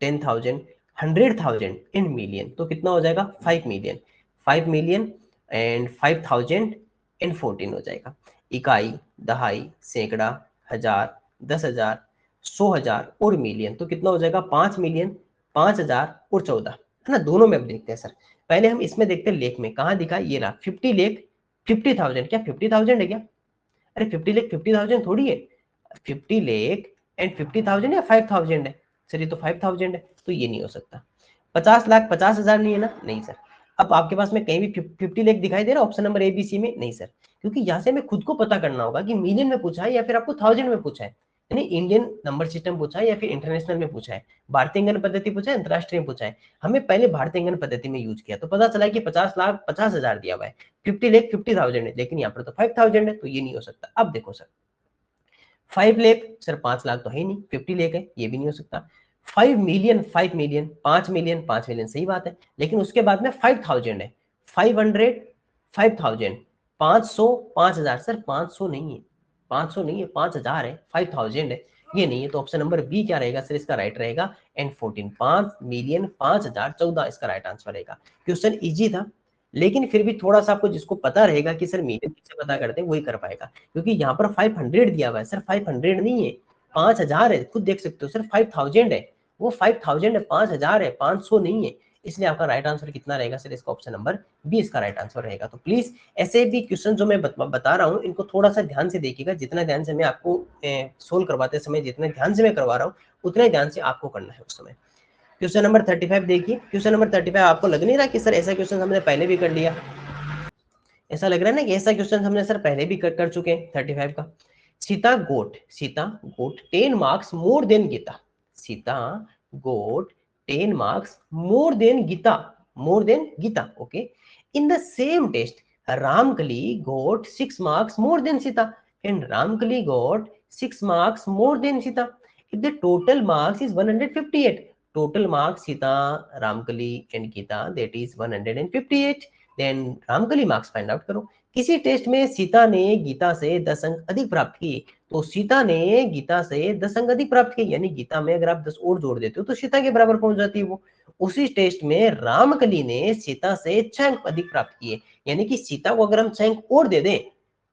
10,000, 100,000 in million, तो कितना हो जाएगा 5 मिलियन। 5 मिलियन एंड 5,000 इन 14 हो जाएगा। इकाई, दहाई, सैकड़ा, हजार, 10,000, 100,000 और मिलियन, तो कितना हो जाएगा 5 मिलियन, 5,000 और 14, है ना। दोनों में अब देखते हैं सर, पहले हम इसमें देखते हैं लेख में, कहाँ दिखा, ये रहा 50 लेख 50,000। क्या 50,000 है क्या? अरे 50 लेख 50,000 थोड़ी है। 50 लेख एंड 50,000 या 5,000 है सर, ये तो 5,000 है, तो ये नहीं हो सकता। 50 लाख 50,000 नहीं है ना, नहीं सर। अब आपके पास में कहीं भी 50 लाख दिखाई दे रहा है option number A B C में? नहीं सर, क्योंकि यहाँ से हमें खुद को पता करना होगा कि मिलियन में पूछा है या फिर आपको थाउजेंड में पूछा है, यानी इंडियन नंबर सिस्टम पूछा है या फिर इंटरनेशनल में पूछा है, भारतीय अंकन पद्धति पूछा है, अंतरराष्ट्रीय में पूछा है। हमें पहले भारतीय अंकन पद्धति में यूज किया तो पता चला कि 50 लाख 50,000 दिया हुआ है, 50 लाख 50,000 है, लेकिन यहाँ पर तो 5,000 है, तो ये नहीं हो सकता। अब देखो सर, 5 लाख सर, 5 लाख तो है नहीं, 50 लाख है, ये भी नहीं हो सकता। 5 मिलियन, 5 मिलियन, 5 मिलियन, 5 मिलियन, सही बात है, लेकिन उसके बाद में 5,000 है, 500, 5,000, 500, 5,000 सर, 500 नहीं है, 500 नहीं है, 5,000 है, 5,000 है, ये नहीं है। तो ऑप्शन नंबर बी क्या रहेगा सर, इसका राइट रहेगा एंड 14, 5 मिलियन, 5,000, 14 इसका राइट आंसर रहेगा। क्वेश्चन इजी था, लेकिन फिर भी थोड़ा सा आपको जिसको पता रहेगा कि सर मिलियन कैसे पता करते हैं वही कर पाएगा, क्योंकि यहाँ पर 500 दिया हुआ है सर, 500 नहीं है, 5,000 है, खुद देख सकते हो सर, 5,000 है, वो 5,000 है, 5,000 है, 500 नहीं है। इसलिए आपका राइट आंसर कितना रहेगा सर, इसका ऑप्शन नंबर बी इसका राइट आंसर रहेगा। तो प्लीज ऐसे भी क्वेश्चन जो मैं बता रहा हूँ इनको थोड़ा सा ध्यान से देखिएगा, जितना ध्यान से मैं आपको सोल्व करवाते समय जितने ध्यान से मैं करवा रहा हूँ उतने ध्यान से आपको करना है उस समय। क्वेश्चन नंबर 35 देखिए, क्वेश्चन नंबर 35 आपको लग नहीं रहा कि सर ऐसा क्वेश्चन हमने पहले भी कर लिया, ऐसा लग रहा है ना कि ऐसा क्वेश्चन हमने सर पहले भी कर चुके हैं 35 का। Sita got 10 marks more than Gita, Sita got 10 marks more than Gita, okay. In the same test Ramkali got 6 marks more than Sita and Ramkali got 6 marks more than Sita, if the total marks is 158, total marks Sita, Ramkali and Gita that is 158, then Ramkali marks find out करो। किसी test में सीता ने गीता से 10 अंक अधिक प्राप्त किए, तो सीता ने गीता से 10 अंक अधिक प्राप्त किए, यानी गीता में अगर आप 10 और जोड़ देते हो तो सीता के बराबर पहुंच जाती है वो। उसी टेस्ट में रामकली ने सीता से 6 अंक अधिक प्राप्त किए, यानी कि सीता को अगर हम 6 अंक और दे दें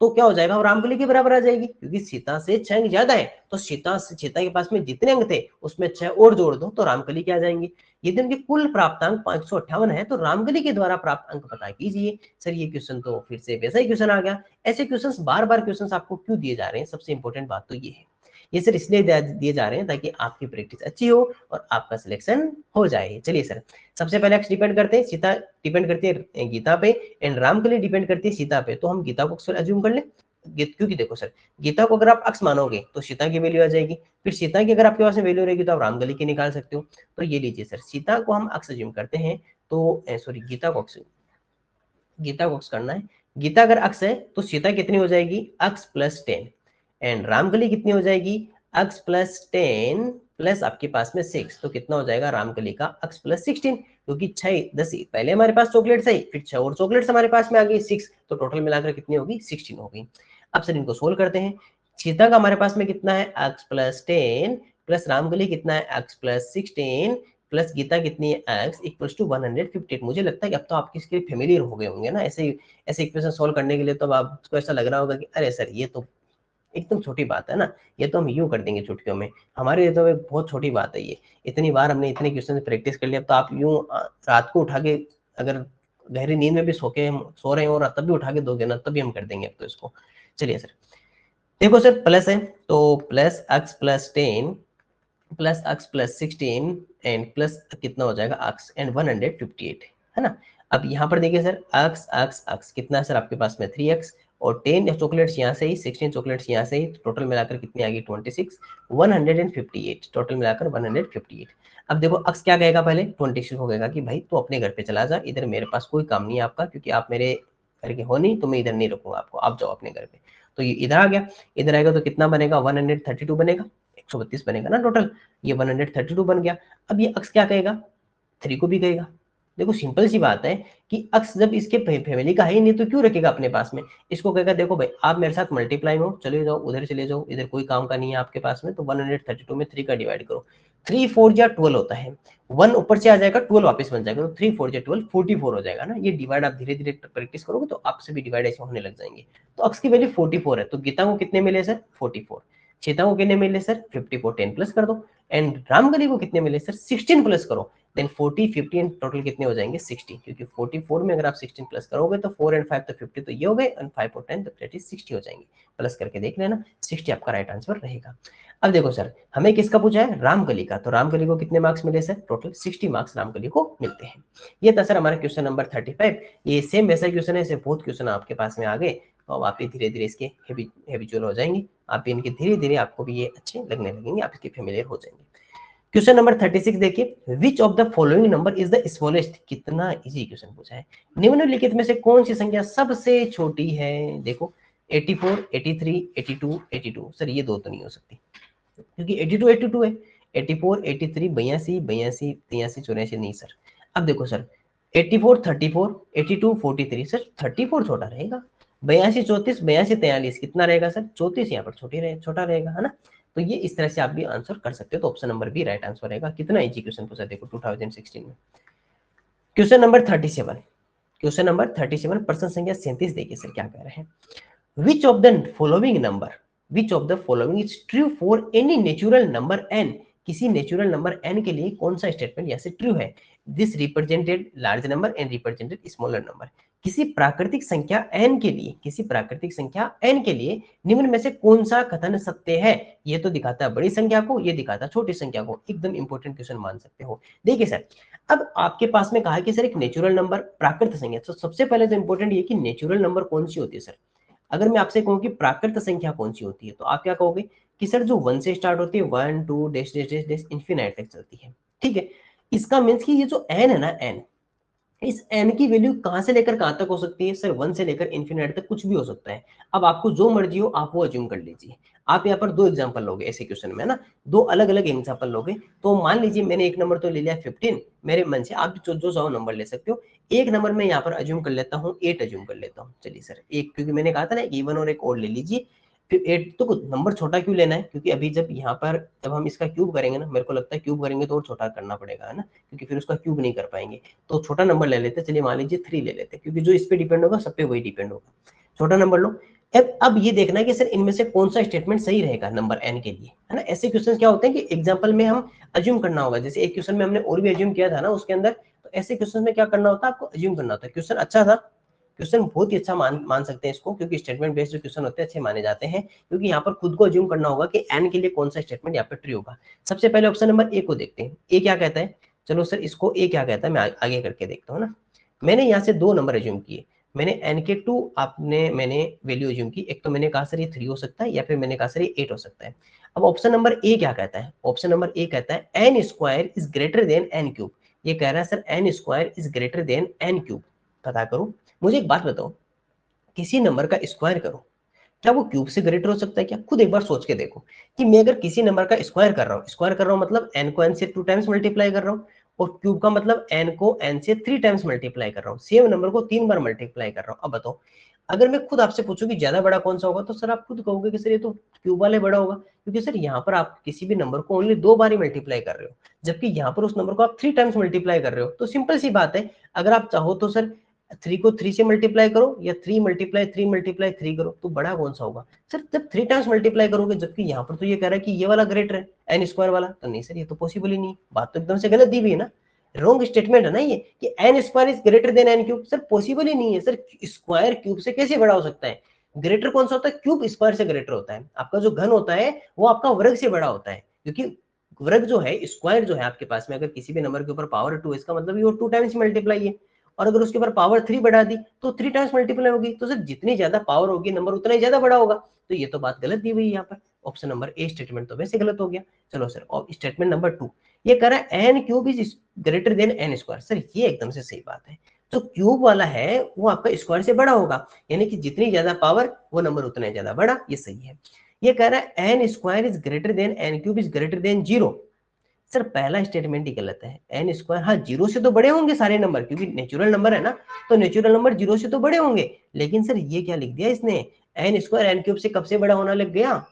तो क्या हो जाएगा, वो रामकली के बराबर आ जाएगी, क्योंकि सीता से 6 अंक ज्यादा है, तो सीता के पास में जितने अंक थे उसमें 6 और जोड़ दो तो रामकली क्या आ जाएंगे। यदि उनके कुल प्राप्तांक 558 है तो रामकली के द्वारा प्राप्त अंक पता कीजिए। सर ये क्वेश्चन तो फिर से वैसा ही क्वेश्चन आ गया। ऐसे क्वेश्चंस बार बार क्वेश्चंस आपको क्यों दिए जा रहे हैं, सबसे इंपॉर्टेंट बात तो ये है, ये सर इसलिए दिए जा रहे हैं ताकि आपकी प्रैक्टिस अच्छी हो और आपका सिलेक्शन हो जाए। चलिए सर, सबसे पहले अक्स डिपेंड करते हैं, सीता डिपेंड करती है गीता पे एंड रामकली डिपेंड करती है सीता पे, तो हम गीता को अक्सर अज्यूम कर ले, क्योंकि देखो सर, गीता को अगर आप अक्स मानोगे तो सीता की वैल्यू आ जाएगी, फिर सीता की अगर आपके पास में वैल्यू रहेगी तो आप रामकली की निकाल सकते हो। तो ये लीजिए सर, सीता को हम अक्स अज्यूम करते हैं, तो सॉरी गीता को अक्स करना है। गीता अगर अक्स है तो सीता कितनी हो जाएगी, अक्स प्लस 10 एंड रामकली कितनी हो जाएगी, अक्स प्लस 10 प्लस आपके पास में 6, तो कितना हो जाएगा रामकली का अक्स प्लस 16, क्योंकि 6 10 पहले हमारे पास चॉकलेट है, फिर 6 और चॉकलेट्स हमारे पास में आ गई 6, तो टोटल मिलाकर कितनी होगी 16 होगी। अब सर इनको सोल्व करते हैं। सीता का हमारे पास में कितना है, अक्स प्लस 10 प्लस रामकली कितना है, अक्स प्लस 16 प्लस गीता कितनी है, x इक्वल्स टू 158। मुझे लगता है कि अब तो आप इसके फेमिलियर हो गए होंगे ना, ऐसे ऐसे इक्वेशन सोल्व करने के लिए। तो अब आपको ऐसा लग रहा होगा कि अरे सर ये तो एकदम छोटी बात है ना, ये तो हम यूं कर देंगे चुटकियों में, हमारे लिए तो एक बहुत छोटी बात है ये, इतनी बार हमने इतने क्वेश्चन प्रैक्टिस कर लिया। तो आप यूं रात को उठा के अगर गहरी नींद में भी सो रहे हो और तब भी उठा के दोगे ना, तभी हम कर देंगे अब तो इसको। चलिए सर, देखो सर प्लस है तो plus x plus 10 plus x plus 16 and plus कितना हो जाएगा एक्स एंड 158, है ना। अब यहाँ पर देखिए सर, एक्स एक्स एक्स कितना है सर आपके पास में 3x और 10 चॉकलेट्स यहाँ से ही, 16 चॉकलेट्स यहाँ से ही, टोटल मिलाकर कितनी आ गई 26, 158, टोटल मिलाकर 158। अब देखो अक्स क्या कहेगा, पहले 26 को कहेगा कि भाई तू अपने घर पे चला जा, इधर मेरे पास कोई काम नहीं है आपका, क्योंकि आप मेरे घर के हो नहीं, तो मैं इधर नहीं रखूंगा आपको, आप जाओ अपने घर पे। तो ये इधर आ गया, इधर आएगा तो कितना बनेगा 132 बनेगा, 132 बनेगा ना टोटल, ये 132 बन गया। अब ये अक्स क्या कहेगा, 3 को भी कहेगा। देखो सिंपल सी बात है कि अक्स जब इसके फैमिली का है ही नहीं तो क्यों रखेगा अपने पास में, इसको कहेगा देखो भाई आप मेरे साथ मल्टीप्लाई में हो, चले जाओ उधर चले जाओ, इधर कोई काम का नहीं है आपके पास में, तो 132 में 3 का डिवाइड करो, 3 4 या 12 होता है, 1 ऊपर से आ जाएगा, 12 वापस बन जाएगा, तो 3 4 या 12 44 हो जाएगा ना। ये डिवाइड आप धीरे धीरे प्रैक्टिस करोगे तो आपसे भी डिवाइड ऐसे होने लग जाएंगे। तो अक्स की वैल्यू 44 है, तो गीता को कितने मिले सर 44, चेता को कितने मिले सर 54, 10 प्लस कर दो, एंड रामगली को कितने मिले सर 16 प्लस करो, देन 40 50 एंड टोटल कितने हो जाएंगे 60, क्योंकि 44 में अगर आप 16 प्लस करोगे तो 4 एंड 5 तो 50 तो ये हो गए, एंड 5 और 10 तो दैट इज 60 हो जाएंगे। प्लस करके देख लेना, 60 आपका राइट आंसर रहेगा। अब देखो सर हमें किसका पूछा है, रामकली का, तो रामकली को कितने मार्क्स मिले सर, टोटल 60 मार्क्स रामकली को मिलते हैं। ये था सर हमारा क्वेश्चन नंबर 35। ये सेम वैसा क्वेश्चन है, ऐसे बहुत क्वेश्चन आपके पास में आ गए, तो आप भी धीरे धीरे इसके हैबिचुअल हो जाएंगे, आप भी इनके धीरे धीरे आपको भी ये अच्छे लगने लगेंगे, आप इसके फेमिलियर हो जाएंगे। क्वेश्चन नंबर 36 देखिए, विच of the following number is the smallest, कितना इजी क्वेश्चन पूछा है, निम्नलिखित में से कौन सी संख्या सबसे छोटी है। देखो 84 83 82 82, सर ये दो तो नहीं हो सकती क्योंकि 82 82 है, 84 83 82 82 83 84 नहीं सर। अब देखो सर 84 34 82 43, सर 34 छोटा रहेगा, 82 34 82 43 कितना रहेगा सर 34, यहाँ पर छोटा रहेगा है ना। तो ये इस तरह से आप भी आंसर कर सकते हो, तो option number B right answer रहेगा। कितना इजी क्वेश्चन पूछा देखो 2016 में। क्वेश्चन नंबर 37, क्वेश्चन नंबर 37 प्रश्न संख्या 37 देखिए सर क्या कह रहे हैं, which of the following number, which of the following is true for any natural number N, किसी नेचुरल नंबर एन के लिए कौन सा स्टेटमेंट यहाँ से ट्रू है, this represented large number and represented smaller number, किसी प्राकृतिक संख्या n के लिए, किसी प्राकृतिक संख्या n के लिए निम्न में से कौन सा कथन सत्य है, ये तो दिखाता है बड़ी संख्या को, ये दिखाता है छोटी संख्या को, एकदम इंपॉर्टेंट क्वेश्चन मान सकते हो। देखिए सर अब आपके पास में कहा है कि सर एक नेचुरल नंबर प्राकृत संख्या, तो सबसे पहले तो इंपॉर्टेंट ये कि नेचुरल नंबर कौन सी होती है सर। अगर मैं आपसे कहूँ कि प्राकृत संख्या कौन सी होती है तो आप क्या कहोगे कि सर जो 1 से स्टार्ट होती है 1 2 dash dash dash dash infinite तक चलती है, ठीक है। इसका मीन्स कि ये जो n है ना n, इस n की वैल्यू कहां से लेकर कहां तक हो सकती है सर, 1 से लेकर इन्फिनाइट तक कुछ भी हो सकता है। अब आपको जो मर्जी हो आप वो अज्यूम कर लीजिए। आप यहाँ पर दो एग्जांपल लोगे ऐसे क्वेश्चन में ना, दो अलग अलग एग्जांपल लोगे, तो मान लीजिए मैंने एक नंबर तो ले लिया 15 मेरे मन से, आप जो जो चाहो नंबर ले सकते हो। एक नंबर में यहाँ पर अज्यूम कर लेता हूँ 8 अज्यूम कर लेता हूँ, चलिए सर एक, क्योंकि मैंने कहा था ना इवन और एक और ले लीजिए, फिर 8 तो नंबर छोटा क्यों लेना है, क्योंकि अभी जब यहाँ पर जब हम इसका क्यूब करेंगे ना, मेरे को लगता है क्यूब करेंगे तो और छोटा करना पड़ेगा है ना, क्योंकि फिर उसका क्यूब नहीं कर पाएंगे। तो छोटा नंबर ले लेते, चलिए मान लीजिए 3 ले लेते, क्योंकि जो इस पे डिपेंड होगा सब पे वही डिपेंड होगा, छोटा नंबर लो। अब ये देखना है कि सर इनमें से कौन सा स्टेटमेंट सही रहेगा नंबर n के लिए, है ना। ऐसे क्वेश्चन क्या होते हैं कि एग्जांपल में हम अज्यूम करना होगा, जैसे एक क्वेश्चन में हमने और भी अज्यूम किया था ना उसके अंदर, तो ऐसे क्वेश्चन में क्या करना होता है आपको अज्यूम करना होता है। क्वेश्चन अच्छा था, क्वेश्चन बहुत ही अच्छा मान सकते हैं इसको, क्योंकि स्टेटमेंट बेस्ड जो क्वेश्चन होते हैं अच्छे माने जाते हैं, क्योंकि यहाँ पर खुद को अज्यूम करना होगा कि n के लिए कौन सा स्टेटमेंट यहाँ पर ट्रू होगा। सबसे पहले ऑप्शन नंबर ए को देखते हैं, ए क्या कहता है, चलो सर इसको ए क्या कहता है मैं आगे करके देखता हूँ ना। मैंने यहाँ से दो नंबर अज्यूम किए, मैंने n के 2 आपने मैंने वैल्यू अज्यूम की, एक तो मैंने कहा सर ये 3 हो सकता है या फिर मैंने कहा सर ये 8 हो सकता है। अब ऑप्शन नंबर ए क्या कहता है, ऑप्शन नंबर ए कहता है N square is greater than N cube, ये कह रहा है sir N square is greater than N cube. पता करो, मुझे एक बात बताओ, किसी नंबर का स्क्वायर करो, क्या वो क्यूब से ग्रेटर हो सकता है क्या, खुद एक बार सोच के देखो कि मैं अगर किसी नंबर का स्क्वायर कर रहा हूँ, स्क्वायर कर रहा हूँ मतलब n को n से 2 टाइम्स मल्टीप्लाई कर रहा हूँ, और क्यूब का मतलब n को n से 3 टाइम्स मल्टीप्लाई कर रहा हूँ, सेम नंबर को 3 बार मल्टीप्लाई कर रहा हूँ। अब बताओ अगर मैं खुद आपसे पूछूं कि ज्यादा बड़ा कौन सा होगा, तो सर आप खुद कहोगे कि सर ये तो क्यूब वाले बड़ा होगा, क्योंकि सर यहाँ पर आप किसी भी नंबर को ओनली 2 बार ही मल्टीप्लाई कर रहे हो, जबकि यहाँ पर उस नंबर को आप 3 टाइम्स मल्टीप्लाई कर रहे हो। तो सिंपल सी बात है, अगर आप चाहो तो सर 3 को 3 से मल्टीप्लाई करो या 3 मल्टीप्लाई 3 मल्टीप्लाई 3 करो, तो बड़ा कौन सा होगा सर, जब 3 टाइम्स मल्टीप्लाई करोगे, जबकि यहाँ पर तो ये कह रहा है कि ये वाला ग्रेटर है एन स्क्वायर वाला, तो नहीं सर ये तो पॉसिबल ही नहीं, बात तो एकदम से गलत दी हुई है ना, रॉन्ग स्टेटमेंट है ना ये कि n square is greater than N cube, sir possible ही नहीं है सर, स्क्वायर क्यूब से कैसे बड़ा हो सकता है। ग्रेटर कौन सा होता है, क्यूब स्क्वायर से ग्रेटर होता है, आपका जो घन होता है वो आपका वर्ग से बड़ा होता है, क्योंकि वर्ग जो है स्क्वायर जो है आपके पास में, अगर किसी भी नंबर के ऊपर पावर 2 इसका मतलब ये 2 टाइम्स मल्टीप्लाई है, और अगर उसके ऊपर पावर 3 बढ़ा दी तो 3 टाइम्स मल्टीप्लाई होगी, तो सर जितनी ज्यादा पावर होगी नंबर उतना ही ज्यादा बड़ा होगा। तो ये तो बात गलत दी हुई है यहाँ पर, ऑप्शन नंबर ए स्टेटमेंट तो वैसे गलत हो गया। चलो सर और स्टेटमेंट नंबर 2, ये कह रहा है N cube is greater than N square, sir ये एकदम से सही बात है, जो क्यूब वाला है वो आपका स्क्वायर से बड़ा होगा, यानी कि जितनी ज्यादा पावर वो नंबर उतना ही ज्यादा बड़ा, ये सही है। ये कह रहा है N square is greater than N cube is greater than 0। Sir पहला स्टेटमेंट ही गलत है। एन स्क्वायर, हाँ 0 से तो बड़े होंगे सारे नंबर, क्योंकि नेचुरल नंबर है ना, तो नेचुरल नंबर 0 से तो बड़े होंगे। लेकिन सर ये क्या लिख दिया इसने, एन स्क्वायर एन क्यूब से कब से बड़ा होना लग गया,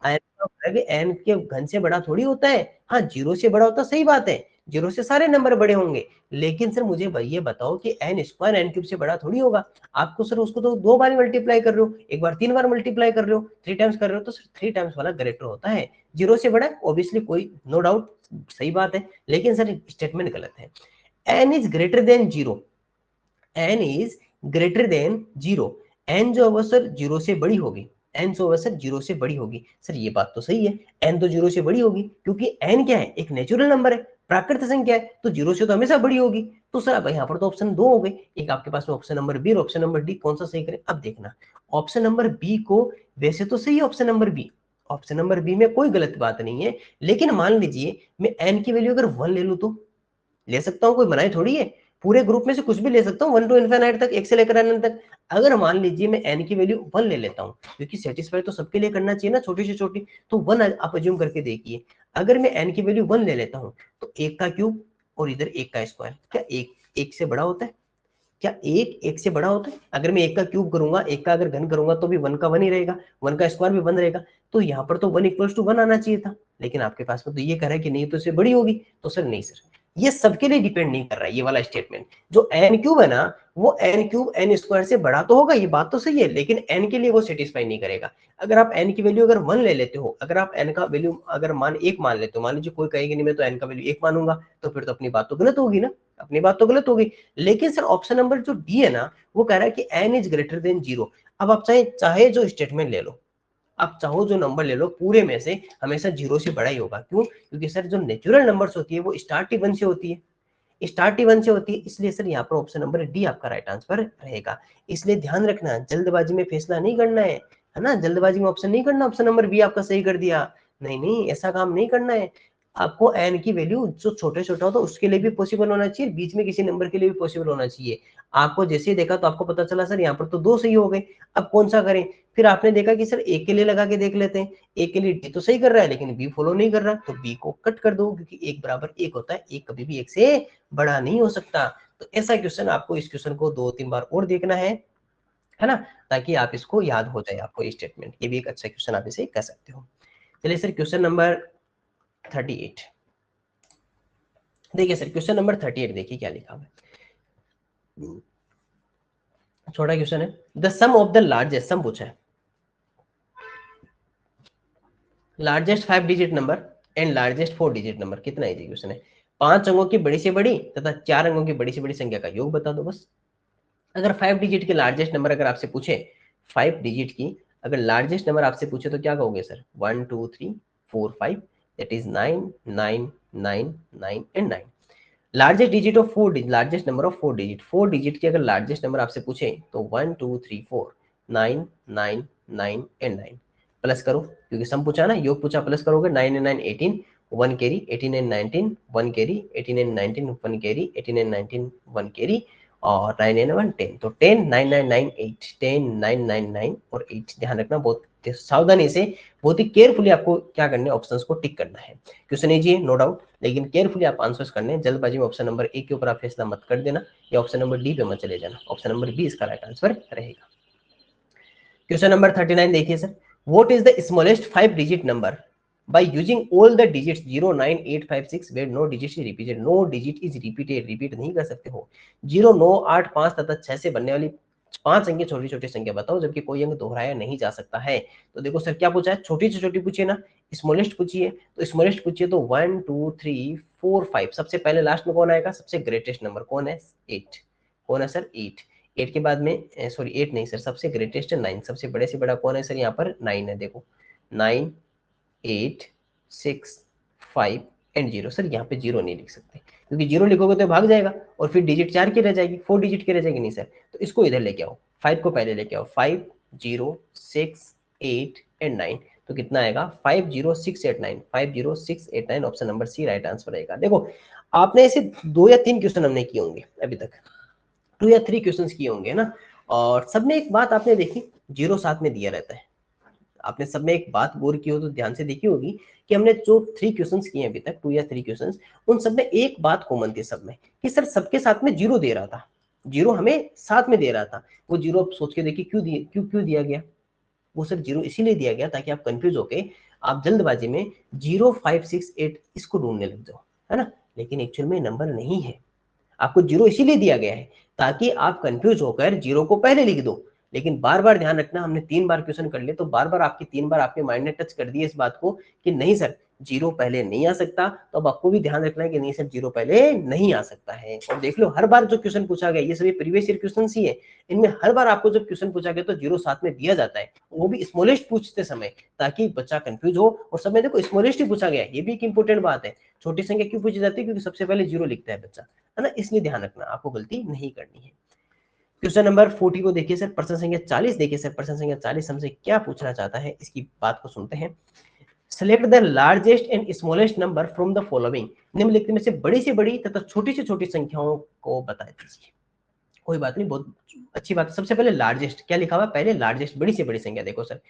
एन के घन से बड़ा थोड़ी होता है। हाँ 0 से बड़ा होता, सही बात है, 0 से सारे नंबर बड़े होंगे, लेकिन सर मुझे ये बताओ कि एन स्क्वायर एन क्यूब से बड़ा थोड़ी होगा। आपको सर उसको तो 2 बार मल्टीप्लाई कर रहे हो, एक बार 3 बार मल्टीप्लाई कर रहे हो, 3 टाइम्स कर रहे हो, तो सर 3 टाइम्स वाला ग्रेटर होता है, 0 से बड़ा ऑब्वियसली, कोई नो डाउट, सही बात है। लेकिन सर स्टेटमेंट गलत है। N is greater than 0, N is greater than 0, N जो है सर 0 से बड़ी होगी, एन जो है सर 0 से बड़ी होगी। सर ये बात तो सही है, एन तो 0 से बड़ी होगी, क्योंकि एन क्या है, एक नेचुरल नंबर है, प्राकृत संख्या है, तो 0 से तो हमेशा बड़ी होगी। तो सर अब यहाँ पर तो ऑप्शन 2 हो गए, एक आपके पास में ऑप्शन नंबर बी और ऑप्शन नंबर डी, कौन सा सही करें। अब देखना ऑप्शन नंबर बी को, वैसे तो सही है option number B, option number B में कोई गलत बात नहीं है, लेकिन मान लीजिए मैं एन की वैल्यू अगर 1 ले लूं तो ले सकता हूँ, कोई मनाही थोड़ी है, पूरे ग्रुप में से कुछ भी ले सकता हूँ, 1 टू इनफिनिट तक, एक से लेकर अनंत तक। अगर मान लीजिए मैं n की वैल्यू 1 ले लेता हूँ, क्योंकि सेटिस्फाई तो सबके लिए करना चाहिए ना, छोटी से छोटी, तो 1 आप अज्यूम करके देखिए, अगर मैं n की वैल्यू 1 ले लेता हूँ तो 1 का क्यूब और इधर 1 का स्क्वायर, क्या 1 से बड़ा होता है, क्या 1 से बड़ा होता है। अगर मैं 1 का क्यूब करूंगा, 1 का अगर घन करूंगा तो भी 1 का 1 ही रहेगा, 1 का स्क्वायर भी 1 रहेगा, तो यहाँ पर तो 1 इक्वल्स टू 1 आना चाहिए था, लेकिन आपके पास में तो ये कह रहा है कि नहीं तो इससे बड़ी होगी। तो सर नहीं सर, ये सबके लिए डिपेंड नहीं कर रहा है ये वाला स्टेटमेंट। जो एन क्यूब है ना, वो एन क्यूब एन स्क्वायर से बड़ा तो होगा, ये बात तो सही है, लेकिन एन के लिए वो सेटिस्फाई नहीं करेगा। अगर आप एन की वैल्यू अगर 1 ले लेते हो, अगर आप एन का वैल्यू अगर एक मान लेते हो, मान लीजिए कोई कहेगा नहीं मैं तो एन का वैल्यू 1 मानूंगा, तो फिर तो अपनी बात तो गलत होगी ना, अपनी बात तो गलत होगी। लेकिन सर ऑप्शन नंबर जो डी है ना, वो कह रहा है कि एन इज ग्रेटर देन 0। अब आप चाहे चाहे जो स्टेटमेंट ले लो, आप चाहो जो नंबर ले लो, पूरे में से हमेशा 0 से बड़ा ही होगा। क्यों, क्योंकि सर जो नेचुरल नंबर्स होती है वो स्टार्ट ही 1 से होती है, स्टार्ट ही 1 से होती है, इसलिए सर यहाँ पर ऑप्शन नंबर डी आपका राइट आंसर रहेगा। इसलिए ध्यान रखना, जल्दबाजी में फैसला नहीं करना है ना, जल्दबाजी में ऑप्शन नहीं करना, ऑप्शन नंबर बी आपका सही कर दिया, नहीं नहीं, ऐसा काम नहीं करना है। आपको एन की वैल्यू जो छोटे छोटा होता है उसके लिए भी पॉसिबल होना चाहिए, बीच में किसी नंबर के लिए भी पॉसिबल होना चाहिए। आपको जैसे ही देखा तो आपको पता चला सर यहाँ पर तो 2 सही हो गए, अब कौन सा करें। फिर आपने देखा कि सर एक के लिए लगा के देख लेते हैं, एक के लिए डी तो सही कर रहा है लेकिन बी फॉलो नहीं कर रहा, तो बी को कट कर दो, क्योंकि 1 बराबर 1 होता है, 1 कभी भी 1 से बड़ा नहीं हो सकता। तो ऐसा क्वेश्चन आपको, इस क्वेश्चन को 2-3 बार और देखना है ना, ताकि आप इसको याद हो जाए आपको ये स्टेटमेंट। ये भी एक अच्छा क्वेश्चन आप इसे कह सकते हो। चलिए सर क्वेश्चन नंबर 38 देखिए सर, क्वेश्चन नंबर 38 देखिए क्या लिखा हुआ है, छोटा क्वेश्चन है। The sum of the largest, sum पूछा है, largest 5 digit number and largest 4 digit number, कितना इजी क्वेश्चन है। 5 अंकों की बड़ी से बड़ी तथा 4 अंकों की बड़ी से बड़ी संख्या का योग बता दो बस। अगर 5 डिजिट के लार्जेस्ट नंबर अगर आपसे पूछे, 5 डिजिट की अगर लार्जेस्ट नंबर आपसे पूछे तो क्या कहोगे sir, 1 2 3 4 5, that is 9 9 9 9 and 9। Largest digit of 4 digit, largest number of 4 digit, 4 digit की अगर लार्जेस्ट नंबर आपसे पूछे तो 1 2 3 4 9 9 9 एंड 9। प्लस करो, क्योंकि सम पूछा ना, योग पूछा, प्लस करोगे 9 and 9 18, 1 carry, 18 and 19 1 carry, 18 and 19 1 carry, 18 and 19 1 carry, और 9 एंड 1 10, तो 10 9 9 9 8, 10 9 9 9 और 8। ध्यान रखना, बहुत सावधानी से, बहुत ही केयरफुली आपको क्या करना है, ऑप्शंस को टिक करना है। क्वेश्चन इजी है नो डाउट, लेकिन केयरफुली आप आंसर्स करने हैं, जल्दबाजी में ऑप्शन नंबर ए के ऊपर आप फैसला मत कर देना, या ऑप्शन नंबर डी पे मत चले जाना, ऑप्शन नंबर बी इसका राइट आंसर रहेगा। क्वेश्चन नंबर 39 देखिए sir, what is the smallest 5 digit number by using all the digits 0 9 8 5 6 where no digit is repeated, no digit is repeated, repeat नहीं कर सकते हो। 0 9 8 5 तथा 6 से बनने वाली 5 अंक छोटी छोटी संख्या बताओ जबकि कोई अंक दोहराया नहीं जा सकता है। तो देखो सर क्या पूछा है, छोटी से छोटी पूछिए ना, स्मॉलेस्ट पूछिए, तो स्मॉलेस्ट पूछिए तो 1 2 3 4 5, सबसे पहले लास्ट में कौन आएगा, सबसे ग्रेटेस्ट नंबर कौन है, 8, कौन है सर 8, 8 के बाद में सॉरी 8 नहीं सर, सबसे ग्रेटेस्ट 9, सबसे बड़े से बड़ा कौन है सर, यहाँ पर 9 है, देखो 9 8 6 5 एंड 0। सर यहाँ पे 0 नहीं लिख सकते, क्योंकि 0 लिखोगे तो भाग जाएगा और फिर डिजिट 4 की रह जाएगी, 4 डिजिट की रह जाएगी, नहीं सर, तो इसको इधर लेके आओ, 5 को पहले लेके आओ, 5 0 6 8 एंड 9, तो कितना आएगा 5 0 6 8 9, 5 0 6 8 9, option number C right answer रहेगा। देखो आपने ऐसे 2 या 3 क्वेश्चन हमने किए होंगे अभी तक, 2 या 3 क्वेश्चन किए होंगे ना, और सबने एक बात आपने देखी, 0 साथ में दिया रहता है, आपने सब में एक बात गौर की हो तो ध्यान से देखी होगी कि हमने जो 3 क्वेश्चंस किए अभी तक, 2 या 3 क्वेश्चंस, उन सब में एक बात कॉमन थी सब में कि सर सबके साथ में जीरो दे रहा था, जीरो हमें साथ में दे रहा था। वो जीरो आप सोच के देखिए क्यों दिया गया। वो सिर्फ जीरो इसीलिए दिया गया ताकि आप कंफ्यूज होके आप जल्दबाजी में 0568 इसको ढूंढने लग जाओ, है ना। लेकिन एक्चुअल में नंबर नहीं है, आपको जीरो इसीलिए दिया गया है ताकि आप कंफ्यूज होकर जीरो को पहले लिख दो। लेकिन बार बार ध्यान रखना, हमने 3 बार क्वेश्चन कर लिए तो बार बार आपकी 3 बार आपके माइंड ने टच कर दिया इस बात को कि नहीं सर जीरो पहले नहीं आ सकता। तो अब आपको भी ध्यान रखना है कि नहीं सर जीरो पहले नहीं आ सकता है। और देख लो हर बार जो क्वेश्चन पूछा गया ये सभी प्रीवियस ईयर क्वेश्चन ही है, इनमें हर बार आपको जब क्वेश्चन पूछा गया तो जीरो साथ में दिया जाता है, वो भी स्मॉलेस्ट पूछते समय, ताकि बच्चा कंफ्यूज हो। और सब में देखो स्मॉलेस्ट ही पूछा गया है, ये भी एक इंपॉर्टेंट बात है। छोटी संख्या क्यों पूछी जाती है, क्योंकि सबसे पहले जीरो लिखता है बच्चा, है ना, इसलिए ध्यान रखना, आपको गलती नहीं करनी है। क्वेश्चन नंबर 40 को देखिए सर, प्रश्न संख्या 40 देखिए सर, प्रश्न संख्या 40 हमसे क्या पूछना चाहता है, इसकी बात को सुनते हैं। Select the largest and smallest number from the following, निम्नलिखित में से बड़ी से बड़ी तथा छोटी से छोटी संख्याओं को बता दीजिए। कोई बात नहीं, बहुत अच्छी बात है। सबसे पहले लार्जेस्ट क्या लिखा हुआ है, पहले लार्जेस्ट बड़ी से बड़ी संख्या देखो सर,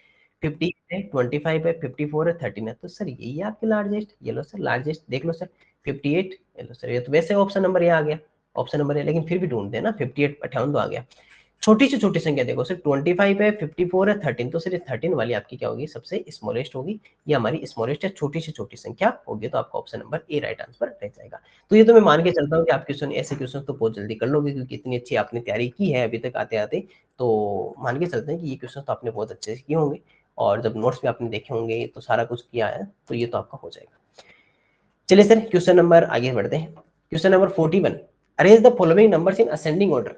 50 है, 25 है, 54 है, 13 है, तो सर यही है आपकी लार्जेस्ट। ये लो सर लार्जेस्ट देख लो सर, 58, ये लो सर, ये तो वैसे ऑप्शन नंबर ये आ गया, ऑप्शन नंबर है, लेकिन फिर भी ढूंढते हैं ना, 58 58 तो आ गया। छोटी से छोटी संख्या देखो सर, 25 है, 54 है, 13, तो सर ये 13 वाली आपकी क्या होगी, सबसे स्मॉलेस्ट होगी, ये हमारी स्मॉलेस्ट है, छोटी से छोटी संख्या होगी, तो आपका ऑप्शन नंबर ए राइट आंसर रह जाएगा। तो ये तो मैं मान के चलता हूँ कि आप क्वेश्चन ऐसे क्वेश्चन तो बहुत जल्दी कर लोगे, क्योंकि इतनी अच्छी आपने तैयारी की है अभी तक आते आते, तो मान के चलते हैं कि ये क्वेश्चन तो आपने बहुत अच्छे से किए होंगे, और जब नोट्स भी आपने देखे होंगे तो सारा कुछ किया है, तो ये तो आपका हो जाएगा। चलिए सर क्वेश्चन नंबर आगे बढ़ते हैं। Question number 41, arrange the following numbers in ascending order.